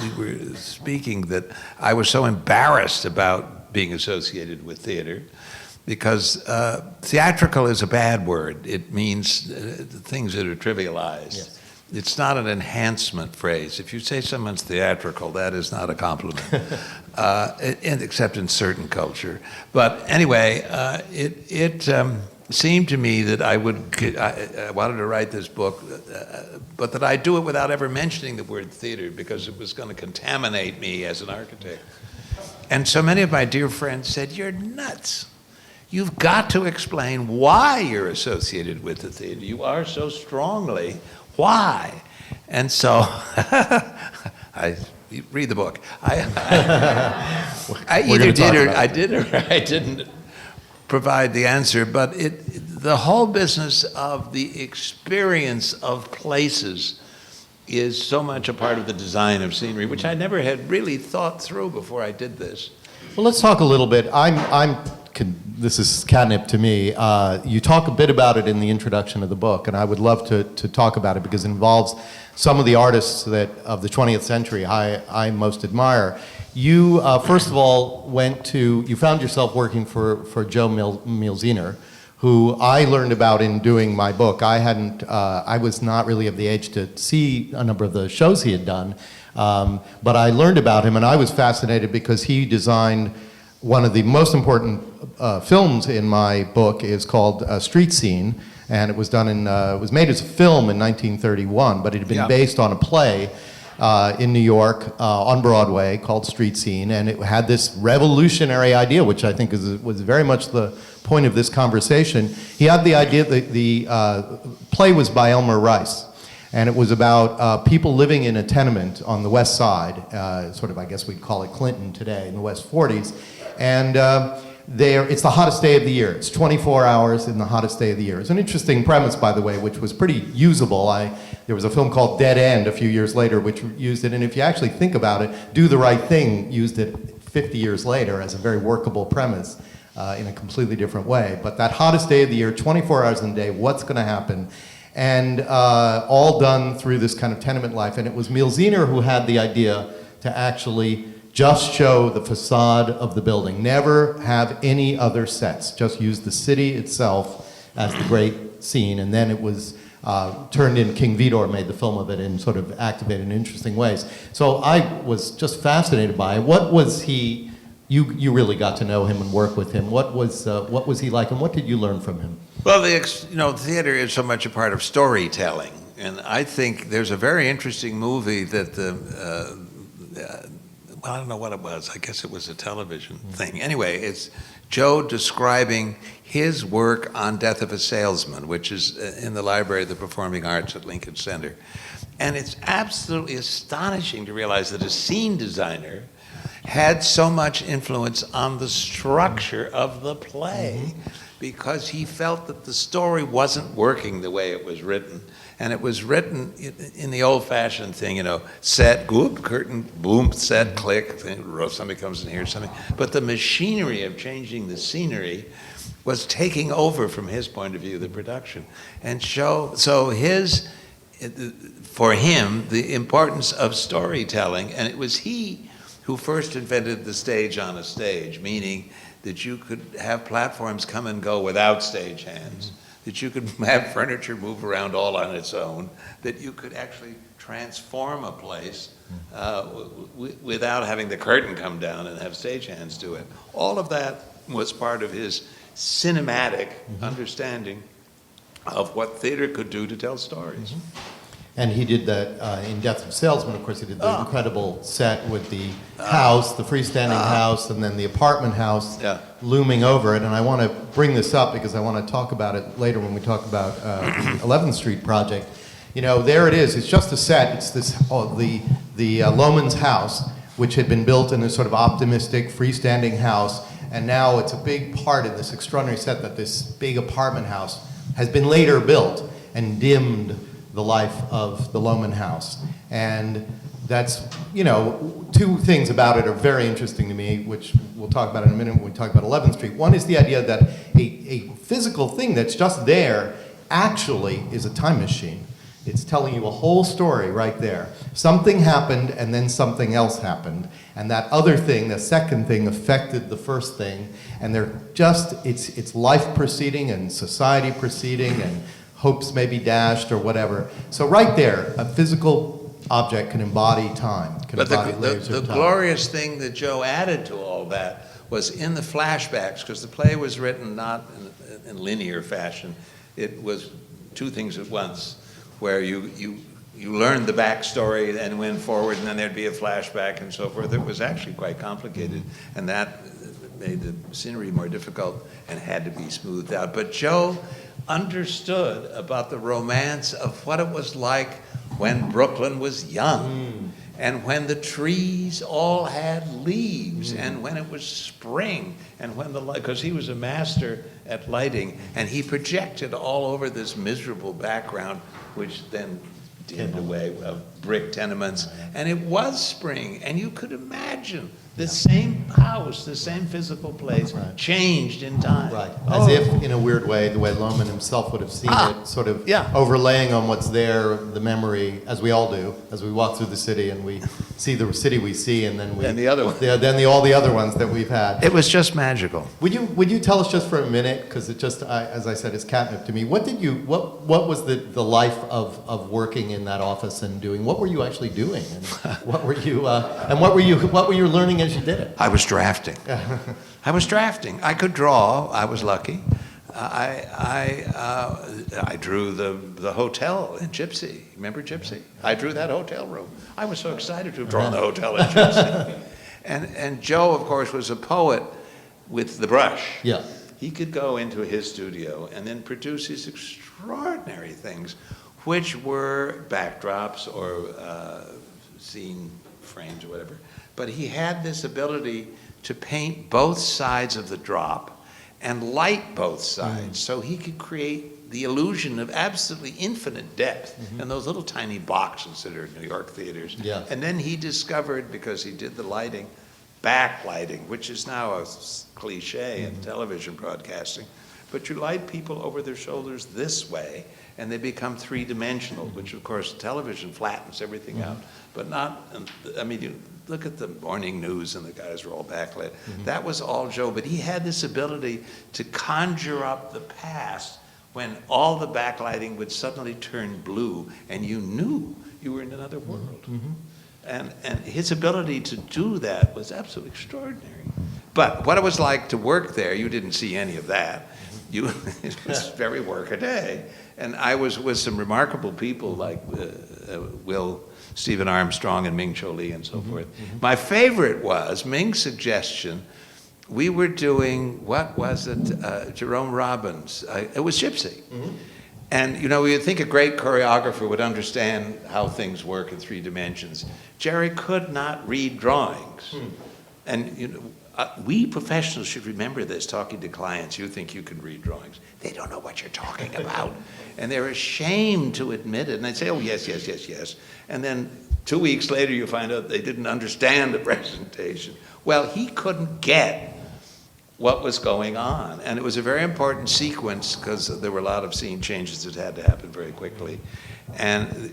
we were speaking that I was so embarrassed about being associated with theater because theatrical is a bad word. It means things that are trivialized. Yes. It's not an enhancement phrase. If you say someone's theatrical, that is not a compliment, except in certain culture. But anyway, it seemed to me that I wanted to write this book, but that I'd do it without ever mentioning the word theater because it was going to contaminate me as an architect. And so many of my dear friends said, "You're nuts. You've got to explain why you're associated with the theater. You are so strongly. Why?" And so you read the book. I either did or I did or I didn't provide the answer, but the whole business of the experience of places is so much a part of the design of scenery, which I never had really thought through before I did this. Well, let's talk a little bit. This is catnip to me. You talk a bit about it in the introduction of the book, and I would love to talk about it because it involves some of the artists of the 20th century I most admire. You, first of all, you found yourself working for Joe Mielzener, who I learned about in doing my book. I was not really of the age to see a number of the shows he had done, but I learned about him, and I was fascinated because he designed one of the most important films in my book is called Street Scene, and it was made as a film in 1931, but it had been based on a play in New York on Broadway called Street Scene, and it had this revolutionary idea, which I think was very much the point of this conversation. He had the idea that the play was by Elmer Rice, and it was about people living in a tenement on the West Side, sort of, I guess we'd call it Clinton today, in the West 40s, and it's the hottest day of the year. It's 24 hours in the hottest day of the year. It's an interesting premise, by the way, which was pretty usable. There was a film called Dead End a few years later which used it, and if you actually think about it, Do the Right Thing used it 50 years later as a very workable premise in a completely different way. But that hottest day of the year, 24 hours in a day, what's going to happen? And all done through this kind of tenement life. And it was Mielzener who had the idea to actually just show the facade of the building, never have any other sets, just use the city itself as the great scene. And then it was turned in, King Vidor made the film of it and sort of activated in interesting ways. So I was just fascinated by it. What was he, you really got to know him and work with him. What was he like, and what did you learn from him? Well, theater is so much a part of storytelling, and I think there's a very interesting movie that I don't know what it was. I guess it was a television thing. Anyway, it's Joe describing his work on Death of a Salesman, which is in the Library of the Performing Arts at Lincoln Center. And it's absolutely astonishing to realize that a scene designer had so much influence on the structure of the play because he felt that the story wasn't working the way it was written. And it was written in the old-fashioned thing, set, goop, curtain, boom, set, click, somebody comes in here, something. But the machinery of changing the scenery was taking over from his point of view, the production. And for him, the importance of storytelling, and it was he who first invented the stage on a stage, meaning that you could have platforms come and go without stagehands, that you could have furniture move around all on its own, that you could actually transform a place without having the curtain come down and have stagehands do it. All of that was part of his cinematic understanding of what theater could do to tell stories. And he did that in Death of a Salesman. Of course, he did the incredible set with the house, the freestanding house, and then the apartment house looming over it. And I want to bring this up because I want to talk about it later when we talk about the 11th Street project. There it is. It's just a set. It's this the Loman's house, which had been built in a sort of optimistic freestanding house, and now it's a big part of this extraordinary set that this big apartment house has been later built and dimmed the life of the Loman house. And that's, you know, two things about it are very interesting to me, which we'll talk about in a minute when we talk about 11th Street. One is the idea that a physical thing that's just there actually is a time machine. It's telling you a whole story right there. Something happened and then something else happened. And that other thing, the second thing, affected the first thing. And they're just, it's life proceeding and society proceeding and hopes may be dashed or whatever. So right there, a physical object can embody time. Can But embody the layers of time. glorious thing that Joe added to all that was in the flashbacks, because the play was written not in linear fashion. It was two things at once, where you learned the backstory and went forward, and then there'd be a flashback and so forth. It was actually quite complicated, and that made the scenery more difficult and had to be smoothed out. But Joe understood about the romance of what it was like when Brooklyn was young, and when the trees all had leaves, and when it was spring, and when because he was a master at lighting, and he projected all over this miserable background, which then dimmed away of brick tenements, and it was spring, and you could imagine the same house, the same physical place, changed in time. Right, as if, in a weird way, the way Lohman himself would have seen it, sort of overlaying on what's there, the memory, as we all do, as we walk through the city and we see the city we see, and then we... And the other one. All the other ones that we've had. It was just magical. Would you tell us just for a minute, because it just, as I said, is catnip to me, what was the life of working in that office and doing, what were you actually doing? And what were you learning as you did it? I was drafting. I was drafting. I could draw. I was lucky. I drew the hotel in Gypsy. Remember Gypsy? I drew that hotel room. I was so excited to have drawn the hotel in Gypsy. And Joe, of course, was a poet with the brush. Yeah. He could go into his studio and then produce these extraordinary things, which were backdrops or scene frames or whatever. But he had this ability to paint both sides of the drop and light both sides, so he could create the illusion of absolutely infinite depth in those little tiny boxes that are in New York theaters. Yeah. And then he discovered, because he did the lighting, backlighting, which is now a cliche in television broadcasting, but you light people over their shoulders this way, and they become three-dimensional, which of course television flattens everything out, but not, I mean, you look at the morning news and the guys are all backlit. That was all Joe, but he had this ability to conjure up the past when all the backlighting would suddenly turn blue, and you knew you were in another world. And his ability to do that was absolutely extraordinary. But what it was like to work there, you didn't see any of that. It was very work-a-day. And I was with some remarkable people like Stephen Armstrong and Ming Cho Lee and so forth. My favorite was Ming's suggestion. We were doing, what was it, Jerome Robbins. It was Gypsy. And, you know, you'd think a great choreographer would understand how things work in 3 dimensions. Jerry could not read drawings. And, you know, we professionals should remember this, talking to clients. You think you can read drawings. They don't know what you're talking about. And they're ashamed to admit it. And they'd say, oh, yes, yes, yes, yes. And then 2 weeks later, you find out they didn't understand the presentation. Well, he couldn't get what was going on. And it was a very important sequence because there were a lot of scene changes that had to happen very quickly. And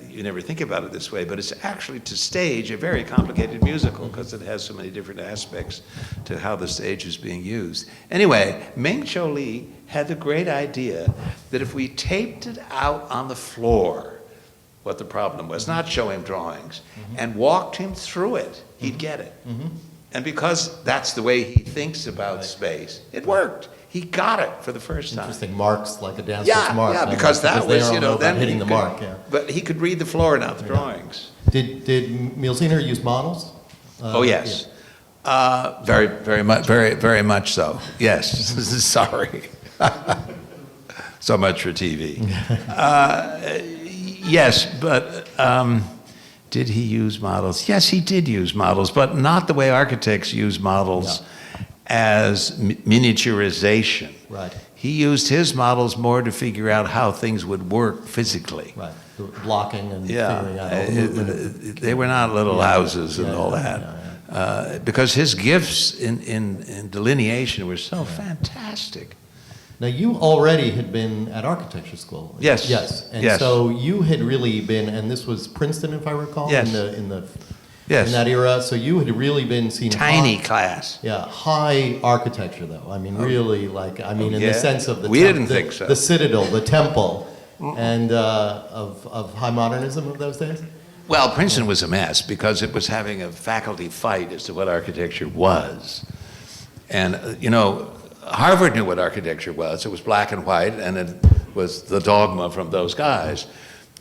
you never think about it this way, but it's actually to stage a very complicated musical because it has so many different aspects to how the stage is being used. Anyway, Ming Cho Lee had the great idea that if we taped it out on the floor, what the problem was, not show him drawings, and walked him through it, he'd get it. And because that's the way he thinks about space, it worked. He got it for the first time. Interesting, marks like a dancer's mark. Yeah, because that they was, don't you know, then hitting the mark. Yeah. But he could read the floor, not the drawings. Did Mielzener use models? Oh yes, very, very much, very much so. Yes, sorry. So much for TV. Yes, but did he use models? Yes, he did use models, but not the way architects use models. No. As miniaturization. Right. he used his models more to figure out how things would work physically. Right. The blocking and Yeah, figuring out all the movement. they were not little houses and Yeah, all yeah, that. Because his gifts in delineation were so fantastic. Now, you already had been at architecture school. Yes. Yes. And Yes. so you had really been, and this was Princeton, if I recall, Yes. in that era. So you had really been seen Tiny high, class. yeah, high architecture, though. I mean, really, like, I mean, in yeah. the sense of the We didn't think so. the citadel, the temple, and of high modernism of those days. Well, Princeton was a mess because it was having a faculty fight as to what architecture was. And, Harvard knew what architecture was. It was black and white, and it was the dogma from those guys.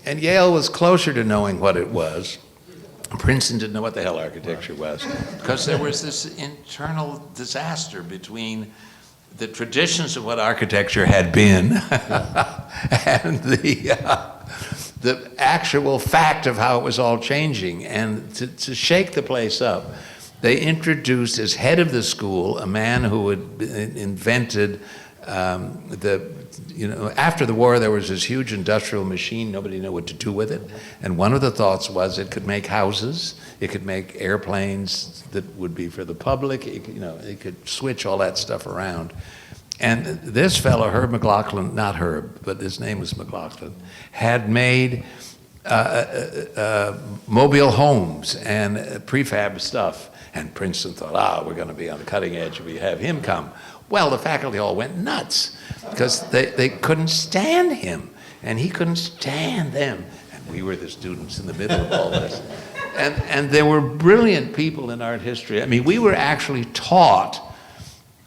And Yale was closer to knowing what it was. Princeton didn't know what the hell architecture was because there was this internal disaster between the traditions of what architecture had been and the actual fact of how it was all changing. And to shake the place up, they introduced as head of the school a man who had invented after the war there was this huge industrial machine, nobody knew what to do with it. And one of the thoughts was it could make houses, it could make airplanes that would be for the public, it could switch all that stuff around. And this fellow, Herb McLaughlin, not Herb, but his name was McLaughlin, had made mobile homes and prefab stuff. And Princeton thought, we're going to be on the cutting edge if we have him come. Well, the faculty all went nuts because they couldn't stand him and he couldn't stand them. And we were the students in the middle of all this. And there were brilliant people in art history. I mean, we were actually taught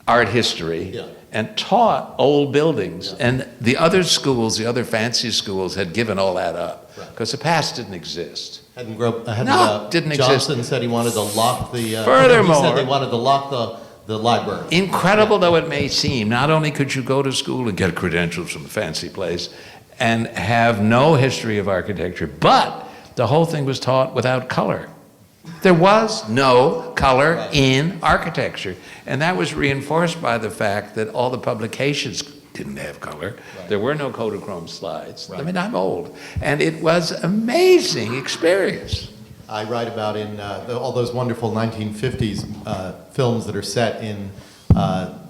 art history and taught old buildings. And the other schools, the other fancy schools had given all that up because the past didn't exist. Didn't exist. Johnson said he wanted to lock the. Furthermore, he said they wanted to lock the library. Incredible though it may seem, not only could you go to school and get credentials from a fancy place and have no history of architecture, but the whole thing was taught without color. There was no color in architecture. And that was reinforced by the fact that all the publications didn't have color. There were no Kodachrome slides. I mean, I'm old. And it was an amazing experience. I write about in all those wonderful 1950s films that are set in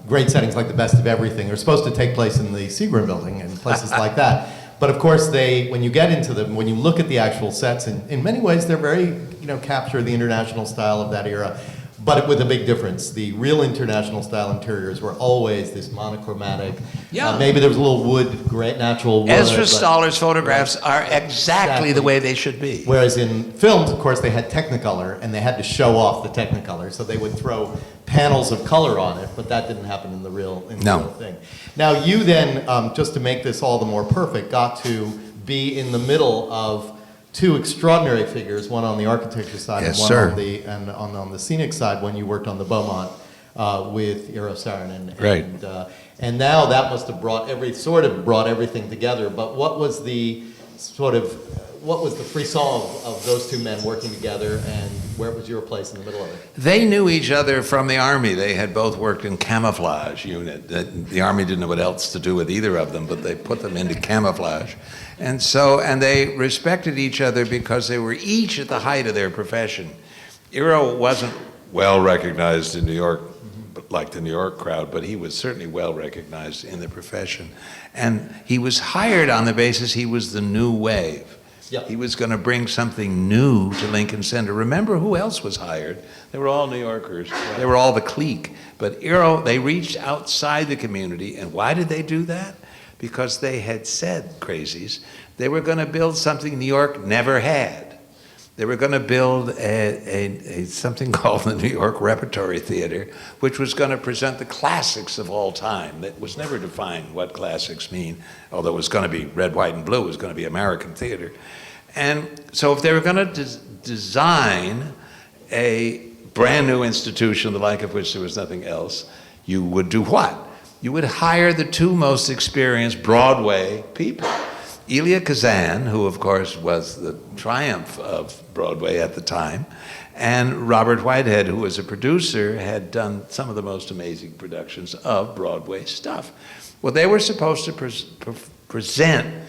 great settings like The Best of Everything. They're supposed to take place in the Seagram building and places like that. But of course, when you get into them, when you look at the actual sets, in many ways they're very, capture the international style of that era. But with a big difference. The real international style interiors were always this monochromatic. Yeah. Maybe there was a little wood, great natural wood. Ezra Stoller's photographs are exactly the way they should be. Whereas in films, of course, they had Technicolor, and they had to show off the Technicolor, so they would throw panels of color on it, but that didn't happen in the real thing. Now, you then, just to make this all the more perfect, got to be in the middle of two extraordinary figures, one on the architecture side and one on the scenic side when you worked on the Beaumont with Eero Saarinen. Right. And now that must have brought everything together. But what was the frisson of those two men working together, and where was your place in the middle of it? They knew each other from the Army. They had both worked in camouflage unit. The Army didn't know what else to do with either of them, but they put them into camouflage. And they respected each other because they were each at the height of their profession. Eero wasn't well recognized in New York, like the New York crowd, but he was certainly well recognized in the profession. And he was hired on the basis he was the new wave. Yep. He was going to bring something new to Lincoln Center. Remember who else was hired? They were all New Yorkers. They were all the clique. But Eero, they reached outside the community. And why did they do that? Because they had said, crazies, they were going to build something New York never had. They were going to build something called the New York Repertory Theater, which was going to present the classics of all time. That was never defined what classics mean, although it was going to be red, white, and blue. It was going to be American theater. And so if they were going to design a brand new institution, the like of which there was nothing else, you would do what? You would hire the two most experienced Broadway people. Elia Kazan, who of course was the triumph of Broadway at the time, and Robert Whitehead, who was a producer, had done some of the most amazing productions of Broadway stuff. Well, they were supposed to present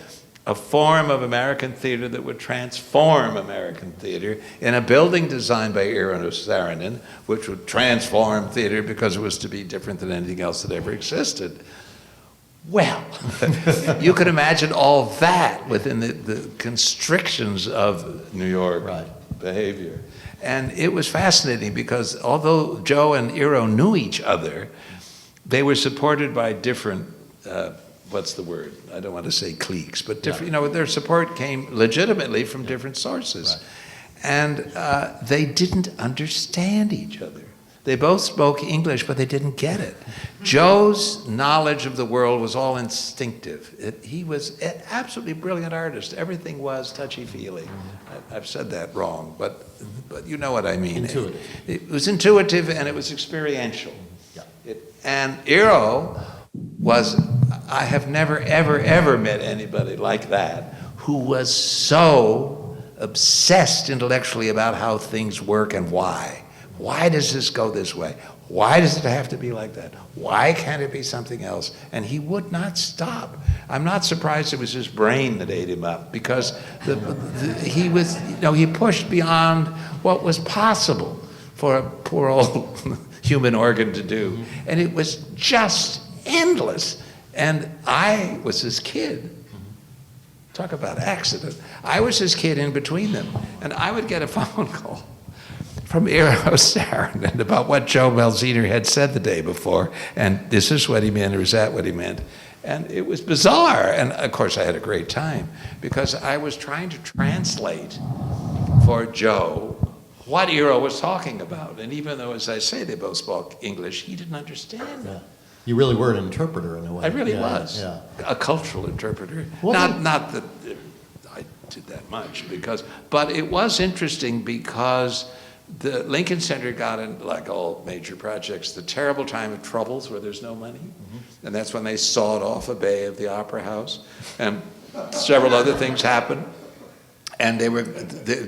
a form of American theater that would transform American theater in a building designed by Eero Saarinen, which would transform theater because it was to be different than anything else that ever existed. Well, you could imagine all that within the constrictions of New York behavior. And it was fascinating because although Joe and Eero knew each other, they were supported by different, what's the word? I don't want to say cliques, but different, their support came legitimately from different sources. And they didn't understand each other. They both spoke English, but they didn't get it. Joe's knowledge of the world was all instinctive. He was an absolutely brilliant artist. Everything was touchy-feely. I've said that wrong, but you know what I mean. Intuitive. It was intuitive and it was experiential. And Eero was, I have never, ever, ever met anybody like that who was so obsessed intellectually about how things work and why. Why does this go this way? Why does it have to be like that? Why can't it be something else? And he would not stop. I'm not surprised it was his brain that ate him up because he was, he pushed beyond what was possible for a poor old human organ to do. And it was just endless. And I was his kid. Talk about accident. I was his kid in between them. And I would get a phone call from Eero Saarinen about what Joe Mielzener had said the day before, and this is what he meant, or is that what he meant? And it was bizarre, and of course I had a great time, because I was trying to translate for Joe what Eero was talking about, and even though, as I say, they both spoke English, he didn't understand it. You really were an interpreter in a way. I really was, a cultural interpreter. Not that I did that much, but it was interesting because the Lincoln Center got in, like all major projects, the terrible time of troubles where there's no money. And that's when they sawed off a bay of the Opera House. And several other things happened. And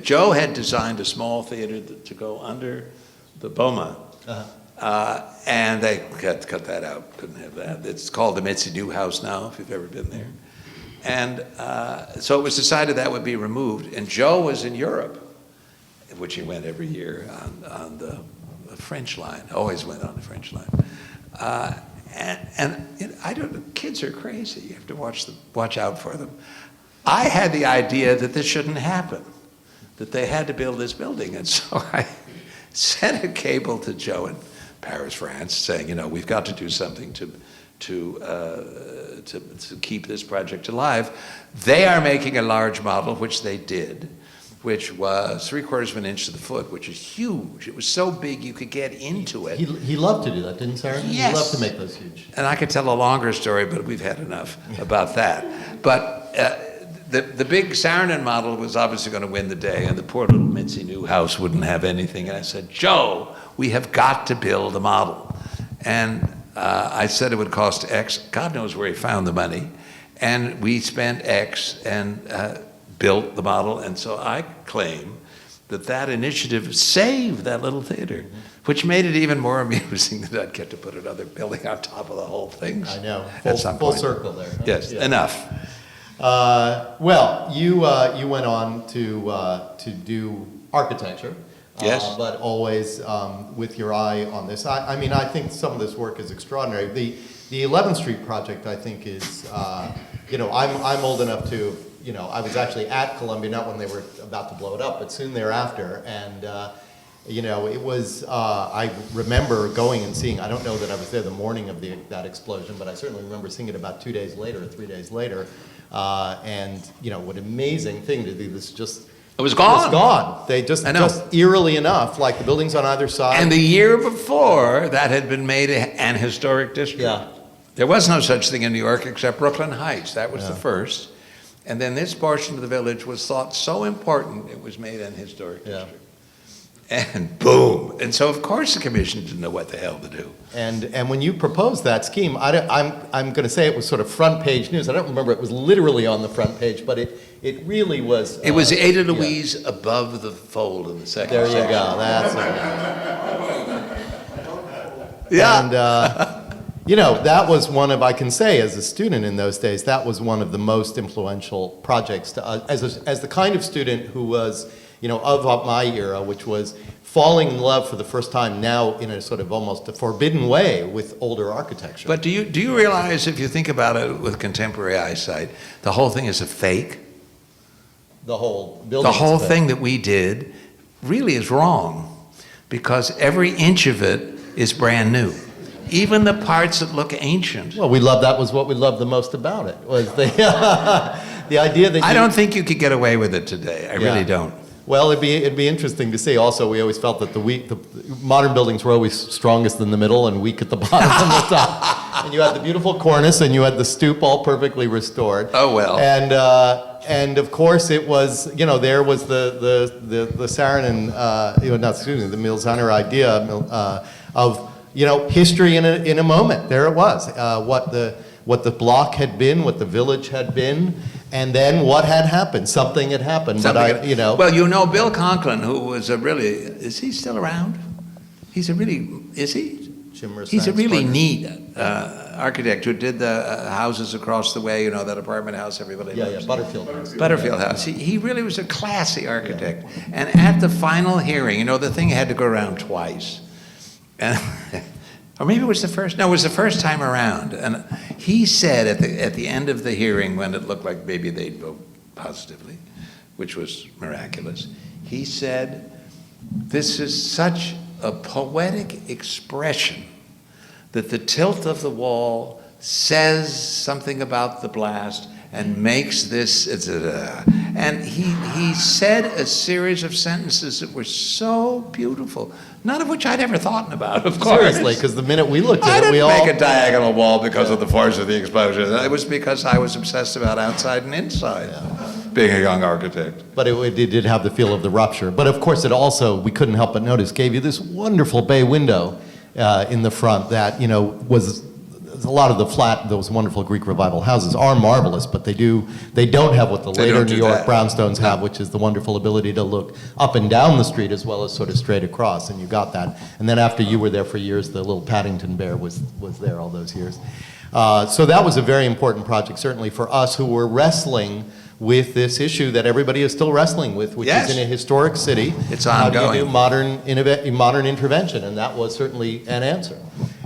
Joe had designed a small theater to go under the Beaumont. And they cut that out, couldn't have that. It's called the Mitzi Newhouse now, if you've ever been there. And so it was decided that would be removed. And Joe was in Europe, which he went every year on the French line, always went on the French line. And I don't, kids are crazy. You have to watch out for them. I had the idea that this shouldn't happen, that they had to build this building. And so I sent a cable to Joe in Paris, France, saying, we've got to do something to keep this project alive. They are making a large model, which they did, which was 3/4 of an inch to the foot, which is huge. It was so big you could get into it. He loved to do that, didn't Saarinen? Yes. He loved to make those huge. And I could tell a longer story, but we've had enough about that. But the big Saarinen model was obviously going to win the day, and the poor little Mitzi Newhouse wouldn't have anything. And I said, Joe, we have got to build a model. And I said it would cost X. God knows where he found the money. And we spent X and built the model, and so I claim that initiative saved that little theater, which made it even more amusing that I'd get to put another building on top of the whole thing. I know, Full circle there. Huh? Yes, enough. Well, you went on to do architecture. Yes. But always with your eye on this. I mean, I think some of this work is extraordinary. The 11th Street project, I think, is, I'm old enough to, I was actually at Columbia, not when they were about to blow it up, but soon thereafter. And, it was, I remember going and seeing, I don't know that I was there the morning of that explosion, but I certainly remember seeing it about 2 days later or 3 days later. What an amazing thing to do this just... It was gone. It was gone. They just eerily enough, like the buildings on either side. And the year before, that had been made an historic district. Yeah. There was no such thing in New York except Brooklyn Heights. That was the first. And then this portion of the village was thought so important, it was made an historic district. And boom. And so, of course, the commission didn't know what the hell to do. And when you proposed that scheme, I'm going to say it was sort of front page news. I don't remember it was literally on the front page, but it really was. It was Ada Louise above the fold in the second There you section. go. That's it. Yeah. And You know, that was one of, I can say as a student in those days, that was one of the most influential projects to us, as the kind of student who was, you know, of my era, which was falling in love for the first time now in a sort of almost a forbidden way with older architecture. But do you realize, if you think about it with contemporary eyesight, the whole thing is a fake? The whole building. The whole thing that we did really is wrong, because every inch of it is brand new. Even the parts that look ancient. Well, that was what we loved the most about it, was the, the idea that I don't think you could get away with it today. I really don't. Well, it'd be interesting to see. Also, we always felt that the modern buildings were always strongest in the middle and weak at the bottom and the top. And you had the beautiful cornice and you had the stoop all perfectly restored. Oh, well. And of course it was, you know, there was the Saarinen, the Mielzener idea of, you know, history in a moment. There it was, what the block had been, what the village had been, and then what had happened. Something had happened, you know. Well, you know, Bill Conklin, who was is he still around? Is he? He's a really neat architect who did the houses across the way, you know, that apartment house everybody loves. Yeah, Butterfield House. Butterfield House. He really was a classy architect. Yeah. And at the final hearing, you know, the thing had to go around twice. And or maybe it was the first, no, it was the first time around. And he said at the end of the hearing, when it looked like maybe they'd vote positively, which was miraculous, he said, "This is such a poetic expression that the tilt of the wall says something about the blast and makes this," and he said a series of sentences that were so beautiful, none of which I'd ever thought about, of course. Seriously, because the minute we looked at I it, we didn't all... make a diagonal wall because of the force of the explosion. It was because I was obsessed about outside and inside, being a young architect. But it did have the feel of the rupture. But of course, it also, we couldn't help but notice, gave you this wonderful bay window in the front that, you know, was a lot of those wonderful Greek Revival houses are marvelous, but they don't have what the later New York brownstones have, which is the wonderful ability to look up and down the street as well as sort of straight across, and you got that. And then after you were there for years, the little Paddington Bear was there all those years. So that was a very important project, certainly for us who were wrestling with this issue that everybody is still wrestling with, which is in a historic city. It's ongoing. How do you do modern intervention? And that was certainly an answer.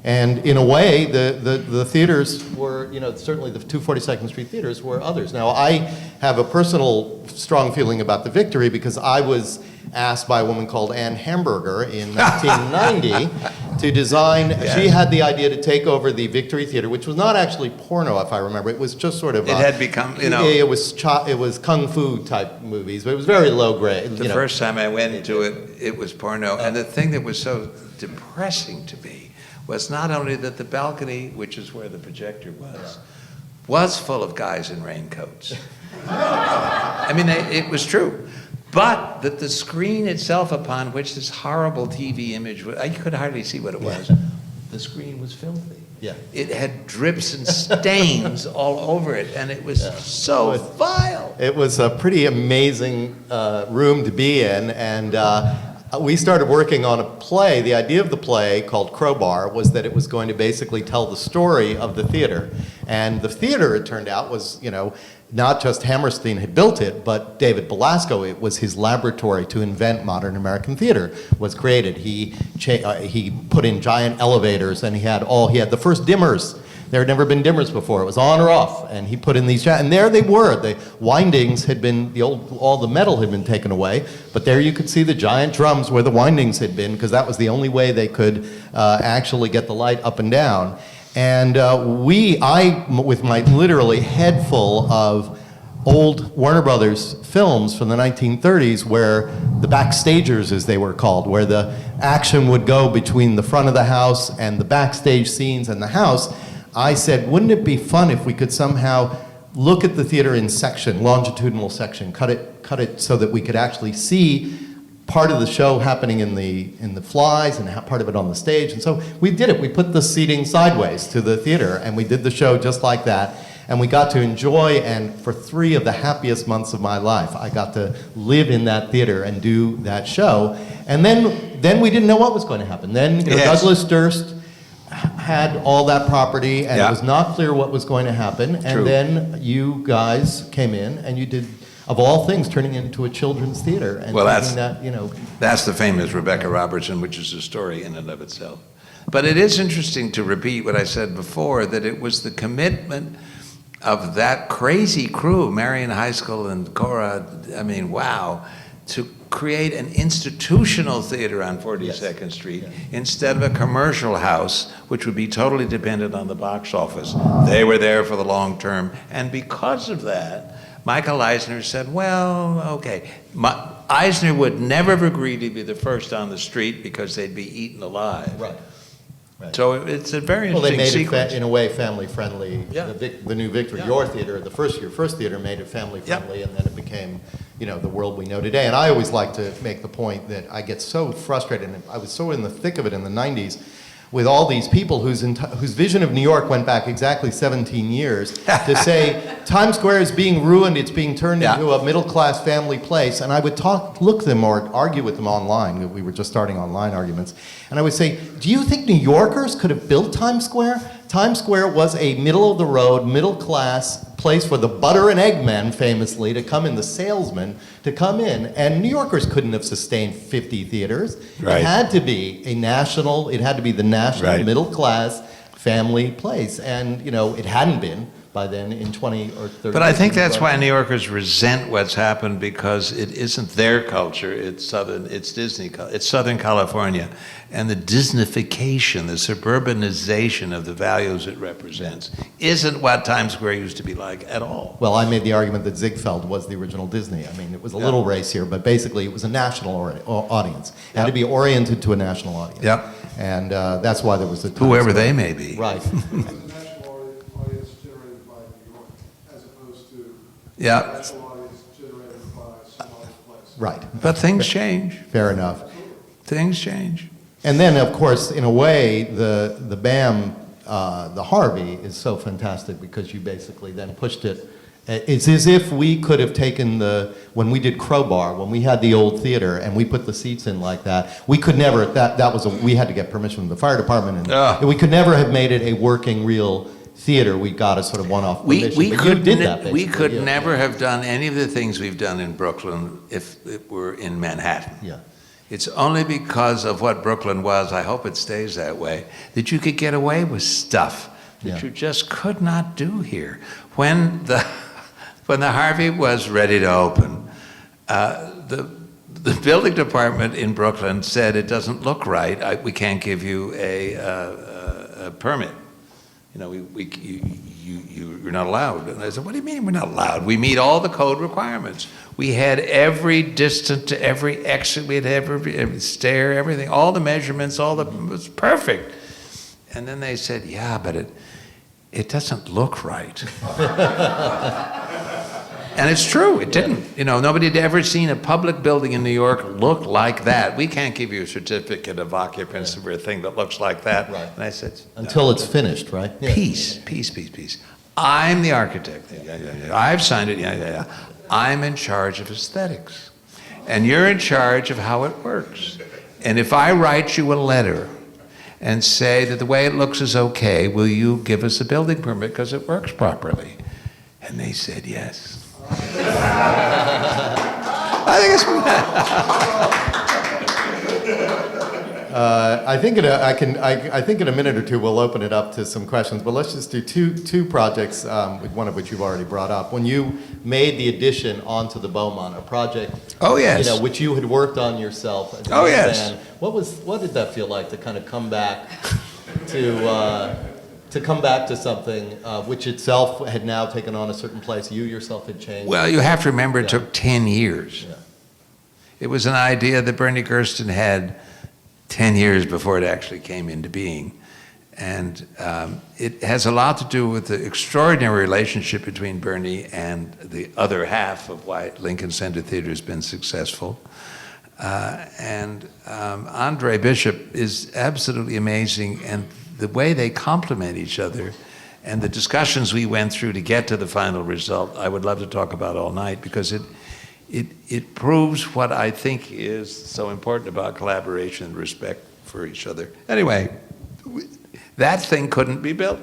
And in a way, the theaters were, you know, certainly the 242nd Street theaters were others. Now, I have a personal strong feeling about the Victory because I was asked by a woman called Anne Hamburger in 1990 to design. Yeah. She had the idea to take over the Victory Theater, which was not actually porno, if I remember. It was just sort of. It had become, you know. It was kung fu type movies, but it was very low grade. The first time I went into it, it was porno, and the thing that was so depressing to me was not only that the balcony, which is where the projector was full of guys in raincoats. I mean, it was true. But that the screen itself upon which this horrible TV image was, I could hardly see what it was. The screen was filthy. Yeah. It had drips and stains all over it, and it was so vile. It was a pretty amazing room to be in, and we started working on a play. The idea of the play, called Crowbar, was that it was going to basically tell the story of the theater. And the theater, it turned out, was, you know, not just Hammerstein had built it, but David Belasco, it was his laboratory to invent modern American theater, was created. He put in giant elevators, and he had the first dimmers. There had never been dimmers before. It was on or off, and he put in these, and there they were. The windings had been, all the metal had been taken away, but there you could see the giant drums where the windings had been, because that was the only way they could actually get the light up and down. And I, with my literally head full of old Warner Brothers films from the 1930s, where the backstagers, as they were called, where the action would go between the front of the house and the backstage scenes and the house, I said, wouldn't it be fun if we could somehow look at the theater in section, longitudinal section, cut it so that we could actually see part of the show happening in the flies and part of it on the stage. And so we did it. We put the seating sideways to the theater, and we did the show just like that. And we got to enjoy, and for 3 of the happiest months of my life, I got to live in that theater and do that show. And then we didn't know what was going to happen. Then Douglas Durst had all that property, and it Yeah. was not clear what was going to happen. And True. then you guys came in, and you did, of all things, turning it into a children's theater. And Well, taking that, you know, That's the famous Rebecca Robertson, which is a story in and of itself. But it is interesting to repeat what I said before, that it was the commitment of that crazy crew, Marion High School and Cora, I mean, wow, to create an institutional theater on 42nd Street instead of a commercial house, which would be totally dependent on the box office. They were there for the long term. And because of that, Michael Eisner said, well, okay. Eisner would never have agreed to be the first on the street because they'd be eaten alive. right. Right. So it's a very Well, they interesting made sequence. it, in a way, family-friendly. Yeah. The new Victor, your theater, your first theater made it family-friendly, Yep. and then it became, you know, the world we know today. And I always like to make the point that I get so frustrated, and I was so in the thick of it in the 90s, with all these people whose vision of New York went back exactly 17 years, to say Times Square is being ruined, it's being turned Yeah. into a middle-class family place. And I would look them or argue with them online. We were just starting online arguments. And I would say, do you think New Yorkers could have built Times Square? Times Square was a middle-of-the-road, middle-class place for the butter and egg men, famously, to come in, the salesmen, to come in. And New Yorkers couldn't have sustained 50 theaters. Right. It had to be the national Right. middle-class family place. And, you know, it hadn't been by then in 20 or 30 But I think years. that's why New Yorkers resent what's happened, because it isn't their culture, it's Southern California. And the Disneyfication, the suburbanization of the values it represents, isn't what Times Square used to be like at all. Well, I made the argument that Ziegfeld was the original Disney. I mean, it was a little racier, but basically it was a national audience. It had to be oriented to a national audience. Yep. And that's why there was the Times Whoever Square. they may be. Right. It's a national audience generated by New York, as opposed to Yeah, national audience generated by some other place. Right. but things change. Fair enough. Things change. And then, of course, in a way, the BAM, the Harvey, is so fantastic because you basically then pushed it. It's as if we could have taken when we did Crowbar, when we had the old theater and we put the seats in like that, we could never, we had to get permission from the fire department, and we could never have made it a working, real theater. We got a sort of one-off permission. We But you did that, we basically. could Yeah. never have done any of the things we've done in Brooklyn if it were in Manhattan. Yeah. It's only because of what Brooklyn was, I hope it stays that way, that you could get away with stuff that Yeah. you just could not do here. When the Harvey was ready to open, the building department in Brooklyn said it doesn't look right. We can't give you a permit. You know, you're not allowed. And I said, what do you mean we're not allowed? We meet all the code requirements. We had every distance to every exit, we had every stair, everything, all the measurements, it was perfect. And then they said, yeah, but it doesn't look right. And it's true, it didn't. You know, nobody had ever seen a public building in New York look like that. We can't give you a certificate of occupancy for a thing that looks like that. Right. And I said, Until it's finished, right? Yeah. peace. I'm the architect. I've signed it. I'm in charge of aesthetics. And you're in charge of how it works. And if I write you a letter and say that the way it looks is okay, will you give us a building permit because it works properly? And they said yes. I think it's. I think in a minute or two we'll open it up to some questions, but let's just do two projects, one of which you've already brought up. When you made the addition onto the Beaumont, a project, Oh, yes. you know, which you had worked on yourself. As a Oh, young yes. man. What did that feel like to kind of come back to something which itself had now taken on a certain place? You yourself had changed. Well, you have to remember it Yeah. took 10 years. Yeah. It was an idea that Bernie Gersten had 10 years before it actually came into being. And it has a lot to do with the extraordinary relationship between Bernie and the other half of why Lincoln Center Theater has been successful. Andre Bishop is absolutely amazing, and the way they complement each other and the discussions we went through to get to the final result, I would love to talk about all night, because it proves what I think is so important about collaboration and respect for each other. Anyway, That thing couldn't be built.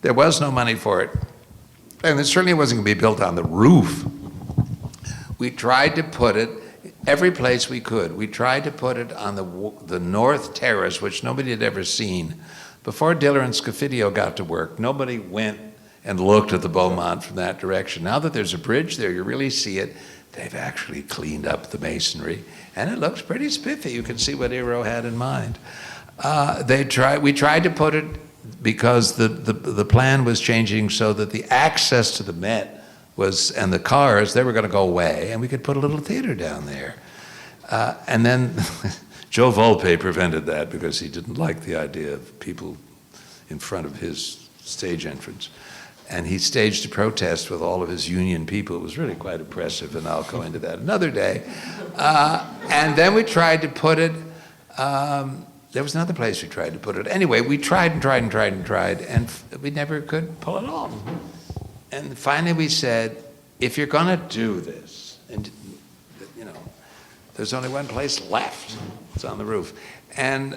There was no money for it. And it certainly wasn't going to be built on the roof. We tried to put it every place we could. We tried to put it on the North Terrace, which nobody had ever seen. Before Diller and Scofidio got to work, nobody went and looked at the Beaumont from that direction. Now that there's a bridge there, you really see it. They've actually cleaned up the masonry, and it looks pretty spiffy. You can see what Eero had in mind. We tried to put it because the plan was changing so that the access to the Met and the cars, they were going to go away, and we could put a little theater down there. And then Joe Volpe prevented that because he didn't like the idea of people in front of his stage entrance. And he staged a protest with all of his union people. It was really quite impressive, and I'll go into that another day. And then we tried to put it, there was another place we tried to put it. Anyway, we tried and tried and tried and tried, and we never could pull it off. And finally we said, if you're gonna do this, and you know, there's only one place left, it's on the roof. And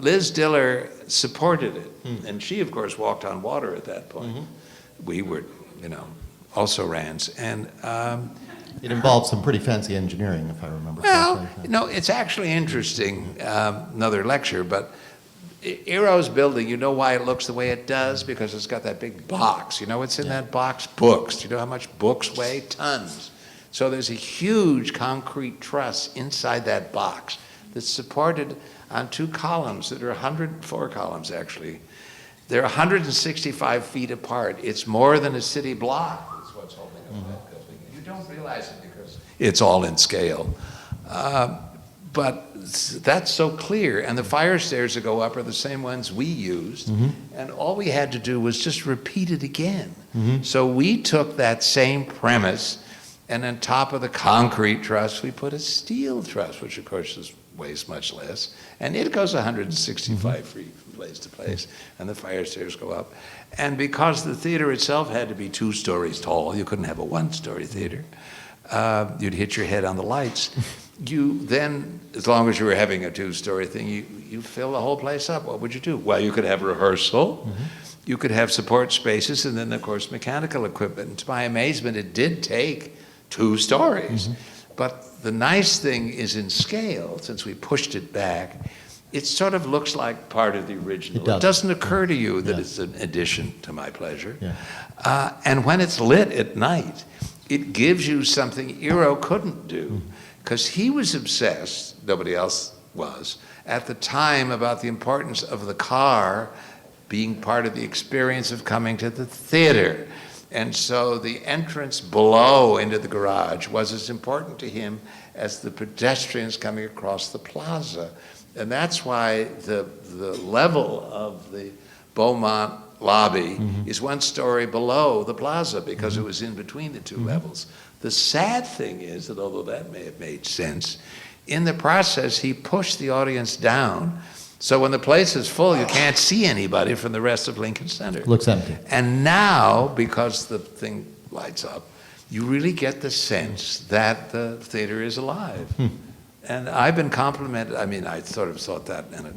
Liz Diller supported it, and she, of course, walked on water at that point. We were, you know, also Rands, and It involved some pretty fancy engineering, if I remember well, correctly. no, it's actually interesting. Another lecture, but Eero's building, you know why it looks the way it does? Because it's got that big box. You know what's in that box? Books. Do you know how much books weigh? Tons. So there's a huge concrete truss inside that box that's supported on 2 columns that are 4 columns actually. They're 165 feet apart. It's more than a city block. That's what's holding up that building. You don't realize it because it's all in scale. But that's so clear. And the fire stairs that go up are the same ones we used. And all we had to do was just repeat it again. So we took that same premise, and on top of the concrete truss, we put a steel truss, which of course weighs much less. And it goes 165 feet from place to place. And the fire stairs go up. And because the theater itself had to be 2 stories tall, you couldn't have a 1-story theater. You'd hit your head on the lights. You then, as long as you were having a 2-story thing, you fill the whole place up. What would you do? Well, you could have rehearsal, you could have support spaces, and then, of course, mechanical equipment. And to my amazement, it did take 2 stories. But the nice thing is in scale, since we pushed it back, it sort of looks like part of the original. It doesn't occur to you that it's an addition, to my pleasure. And when it's lit at night, it gives you something Eero couldn't do. Because he was obsessed, nobody else was, at the time about the importance of the car being part of the experience of coming to the theater. And so the entrance below into the garage was as important to him as the pedestrians coming across the plaza. And that's why the level of the Beaumont lobby is 1 story below the plaza, because it was in between the 2 levels. The sad thing is that although that may have made sense, in the process he pushed the audience down, so when the place is full you can't see anybody from the rest of Lincoln Center. Looks empty. And now, because the thing lights up, you really get the sense that the theater is alive. And I've been complimented, I mean, I sort of thought that in a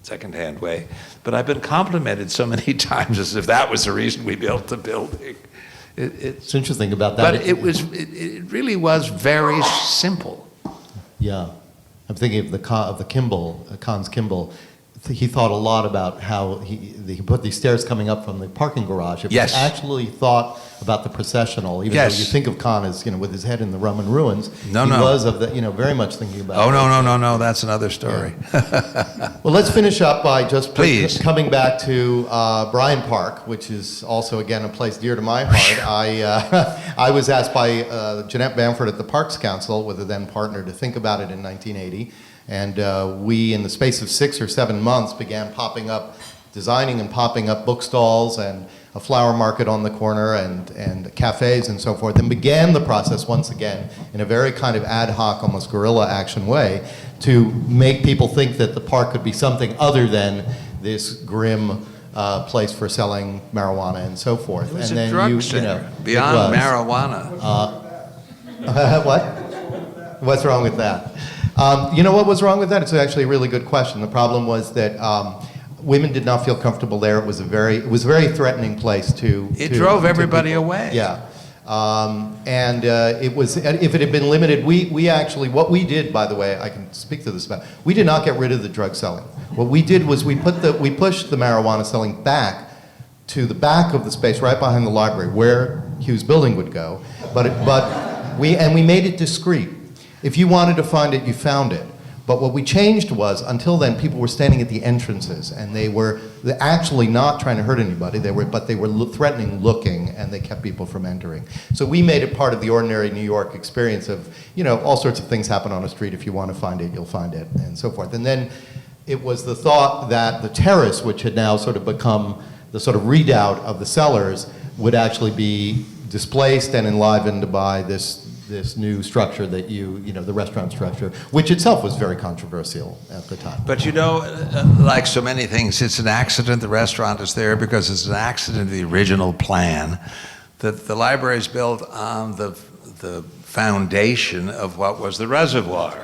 second-hand way, but I've been complimented so many times as if that was the reason we built the building. It's interesting about that. But it really was very simple. Yeah. I'm thinking of the Kimball, Cons Kimball. He thought a lot about how he put these stairs coming up from the parking garage. If he actually thought about the processional, even though you think of Kahn as, with his head in the Roman ruins, he was of the, very much thinking about. Oh, no, that's another story. Yeah. Well, let's finish up by just coming back to Bryant Park, which is also, again, a place dear to my heart. I was asked by Jeanette Bamford at the Parks Council, with a then partner, to think about it in 1980. And we, in the space of 6 or 7 months, began designing and popping up bookstalls and a flower market on the corner and cafes and so forth, and began the process once again in a very kind of ad hoc, almost guerrilla action way, to make people think that the park could be something other than this grim place for selling marijuana and so forth. It was and a then drug center beyond marijuana. What? What's wrong with that? You know what was wrong with that? It's actually a really good question. The problem was that women did not feel comfortable there. It was a very threatening place to. It to- drove to everybody people. away. Yeah. It was, if it had been limited, we actually, what we did, by the way, I can speak to this about, we did not get rid of the drug selling. What we did was we pushed the marijuana selling back to the back of the space right behind the library where Hugh's building would go, but we made it discreet. If you wanted to find it, you found it. But what we changed was, until then, people were standing at the entrances, and they're actually not trying to hurt anybody. They were threatening looking, and they kept people from entering. So we made it part of the ordinary New York experience of, all sorts of things happen on a street. If you want to find it, you'll find it, and so forth. And then it was the thought that the terrace, which had now sort of become the sort of redoubt of the cellars, would actually be displaced and enlivened by this new structure that the restaurant structure, which itself was very controversial at the time. But like so many things, it's an accident the restaurant is there because it's an accident of the original plan. The library is built on the foundation of what was the reservoir.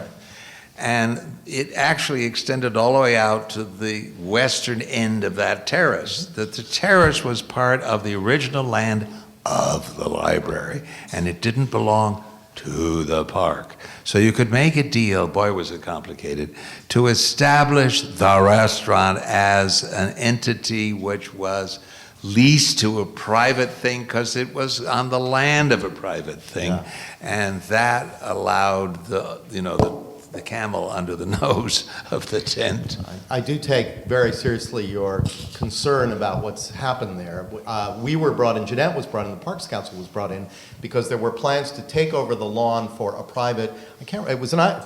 And it actually extended all the way out to the western end of that terrace. The terrace was part of the original land of the library, and it didn't belong to the park. So you could make a deal, boy was it complicated, to establish the restaurant as an entity which was leased to a private thing because it was on the land of a private thing. Yeah. And that allowed the camel under the nose of the tent. I do take very seriously your concern about what's happened there. We were brought in, Jeanette was brought in, the Parks Council was brought in because there were plans to take over the lawn for a private, it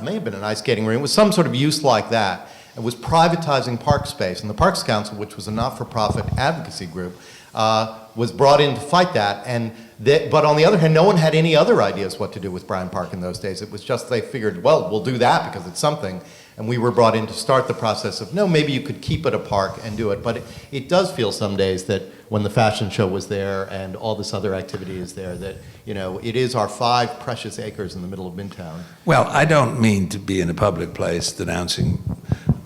may have been an ice skating rink, it was some sort of use like that. It was privatizing park space, and the Parks Council, which was a not-for-profit advocacy group, was brought in to fight that. But on the other hand, no one had any other ideas what to do with Bryant Park in those days. It was just they figured, well, we'll do that because it's something. And we were brought in to start the process of, no, maybe you could keep it a park and do it. But it does feel some days that when the fashion show was there and all this other activity is there, that, it is our 5 precious acres in the middle of Midtown. Well, I don't mean to be in a public place denouncing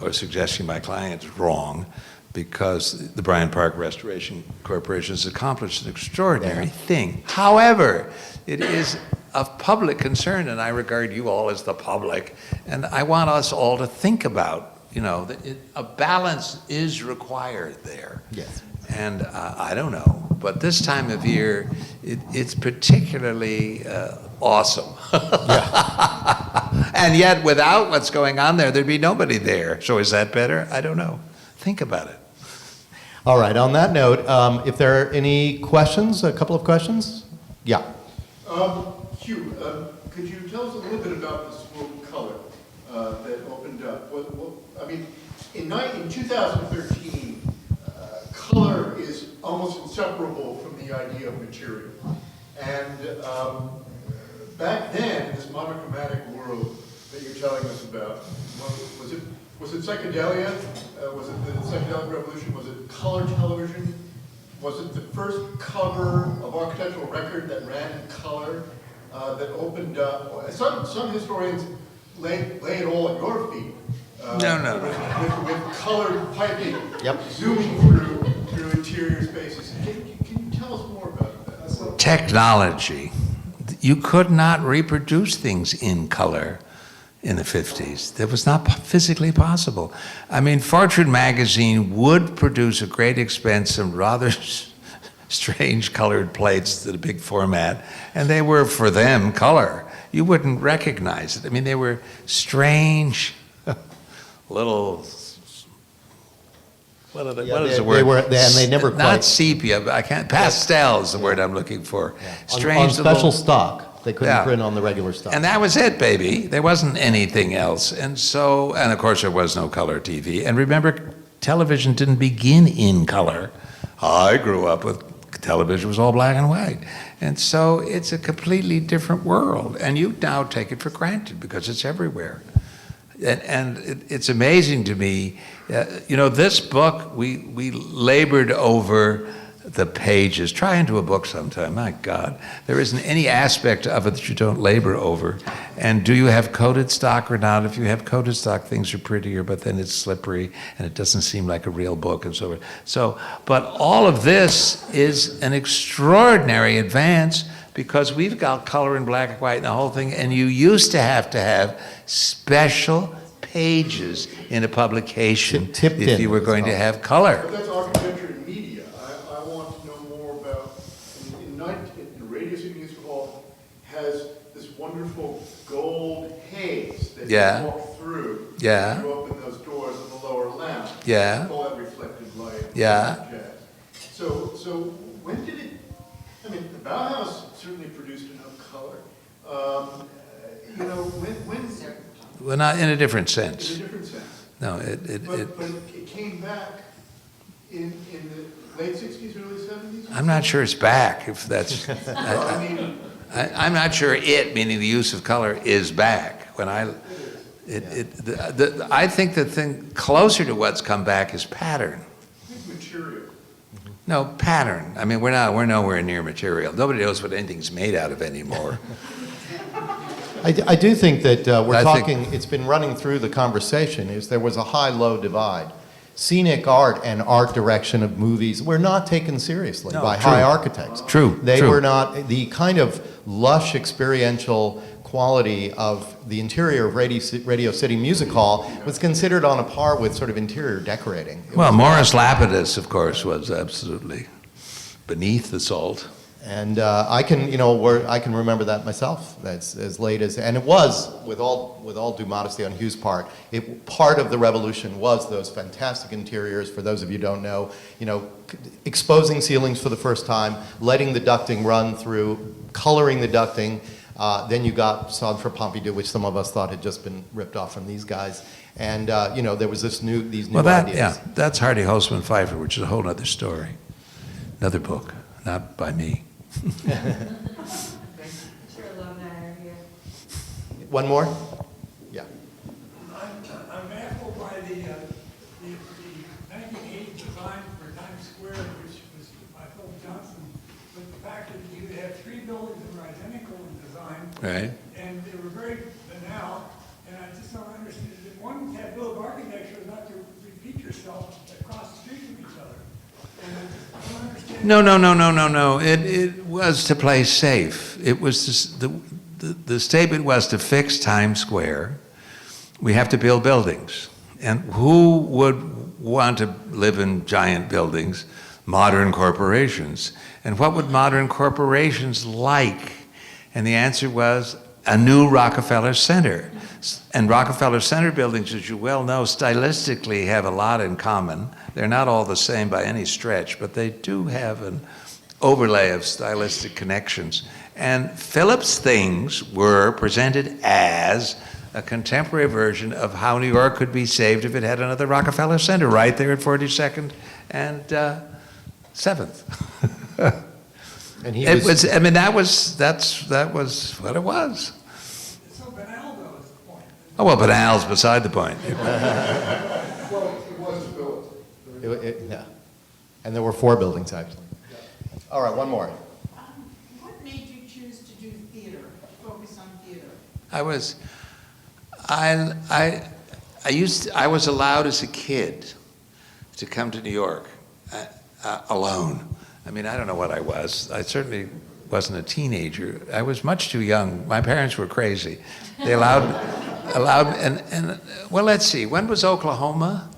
or suggesting my client is wrong, because the Bryant Park Restoration Corporation has accomplished an extraordinary thing. However, it is of public concern, and I regard you all as the public, and I want us all to think about, that a balance is required there. Yes. And I don't know, but this time of year, it's particularly awesome. And yet, without what's going on there, thered be nobody there. So is that better? I don't know. Think about it. All right, on that note, if there are any questions, a couple of questions? Yeah. Hugh, could you tell us a little bit about the smoke color that opened up? In 2013, color is almost inseparable from the idea of material. And back then, this monochromatic world that you're telling us about, was it psychedelia? Was it the psychedelic revolution? Was it color television? Was it the first cover of architectural record that ran in color that opened up? Some historians lay it all at your feet. No. With colored piping, Yep. zooming through interior spaces. Can you tell us more about that? Technology. You could not reproduce things in color in the 50s. That was not physically possible. Fortune magazine would produce at great expense some rather strange colored plates to the big format, and they were, for them, color. You wouldn't recognize it. They were strange little, what is the word? And they never quite. Not sepia, but pastel is the word I'm looking for. On special stock. They couldn't print on the regular stock. And that was it, baby. There wasn't anything else. And of course there was no color TV. And remember, television didn't begin in color. I grew up with television was all black and white. And so it's a completely different world. And you now take it for granted because it's everywhere. And it's amazing to me, this book, we labored over the pages. Try into a book sometime. My God, there isn't any aspect of it that you don't labor over. And do you have coated stock or not? If you have coated stock, things are prettier, but then it's slippery and it doesn't seem like a real book and so forth. But all of this is an extraordinary advance because we've got color in black and white and the whole thing. And you used to have special pages in a publication Tipped if in you were as going to well. have color. But that's architecture and media. I want to know more about, in Radio City Music Hall has this wonderful gold haze that Yeah. you walk through. Yeah. You open those doors in the lower lounge. Yeah. All that reflected light. Yeah. Jazz. So when did it, I mean, the Bauhaus certainly produced enough color. When Well, not in a different in a sense. different sense. No, But it came back in the late 60s, early 70s? I'm not sure it's back, if that's, I mean, I'm not sure it, meaning the use of color, is back. When I think the thing closer to what's come back is pattern. I think material. No, pattern. I mean, we're nowhere near material. Nobody knows what anything's made out of anymore. I do think that I think- it's been running through the conversation, is there was a high-low divide. Scenic art and art direction of movies were not taken seriously No, by true. high architects. True, They true. were not, the kind of lush experiential quality of the interior of Radio City Music Hall was considered on a par with sort of interior decorating. It Well, was- Morris Lapidus, of course, was absolutely beneath the salt. And I can remember that myself as late as, and it was, with all due modesty on Hugh's part, part of the revolution was those fantastic interiors, for those of you who don't know, exposing ceilings for the first time, letting the ducting run through, coloring the ducting. Then you got Centre Pompidou, which some of us thought had just been ripped off from these guys. And, there was these new ideas. That's Hardy Holzman Pfeiffer, which is a whole other story. Another book, not by me. Sure love that area. One more? Yeah. I'm baffled by the 1980 design for Times Square, which was by Philip Johnson, but the fact that you have three buildings that were identical in design, Right. and they were very banal, and I just don't understand, that one tableau of architecture is not to repeat yourself across the street from each other. And I just don't understand. No. It was to play safe. It was the statement was to fix Times Square. We have to build buildings. And who would want to live in giant buildings? Modern corporations. And what would modern corporations like? And the answer was a new Rockefeller Center. And Rockefeller Center buildings, as you well know, stylistically have a lot in common. They're not all the same by any stretch, but they do have an overlay of stylistic connections. And Philip's things were presented as a contemporary version of how New York could be saved if it had another Rockefeller Center right there at 42nd and 7th. And he It was, I mean, that was what it was. It's so banal, though, is the point. Oh, well, banal's beside the point. Well, it was Phillips. Yeah. And there were 4 buildings, actually. All right, one more. What made you choose to do theater, focus on theater? I was allowed as a kid to come to New York alone. I mean, I don't know what I was. I certainly wasn't a teenager. I was much too young. My parents were crazy. They allowed, and well, let's see. When was Oklahoma?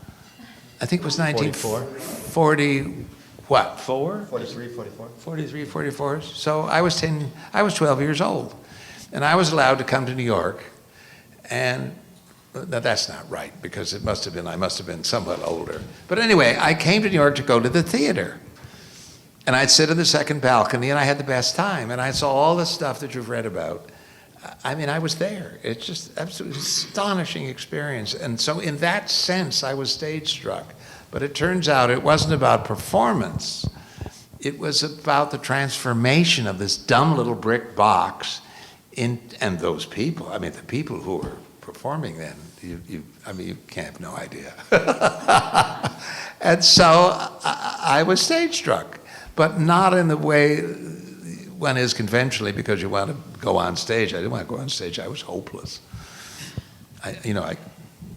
I think it was 1940. What? 4? 43, 44. 43, 44. So I was 12 years old. And I was allowed to come to New York. And now that's not right, because I must have been somewhat older. But anyway, I came to New York to go to the theater. And I'd sit in the second balcony, and I had the best time. And I saw all the stuff that you've read about. I mean, I was there. It's just absolutely astonishing experience. And so in that sense, I was stage struck. But it turns out it wasn't about performance. It was about the transformation of this dumb little brick box and those people. I mean, the people who were performing then, you can't have no idea. And so I was stage struck. but not in the way one is conventionally because you want to go on stage. I didn't want to go on stage. I was hopeless. I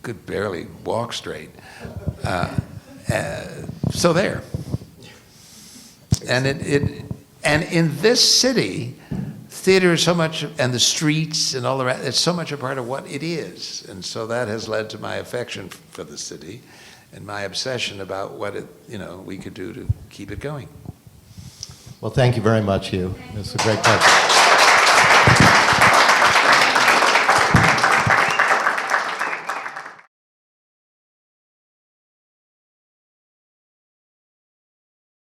could barely walk straight. So there. And and in this city, theater is so much, and the streets and all the rest, it's so much a part of what it is. And so that has led to my affection for the city and my obsession about what we could do to keep it going. Well, thank you very much, Hugh. It was a great pleasure.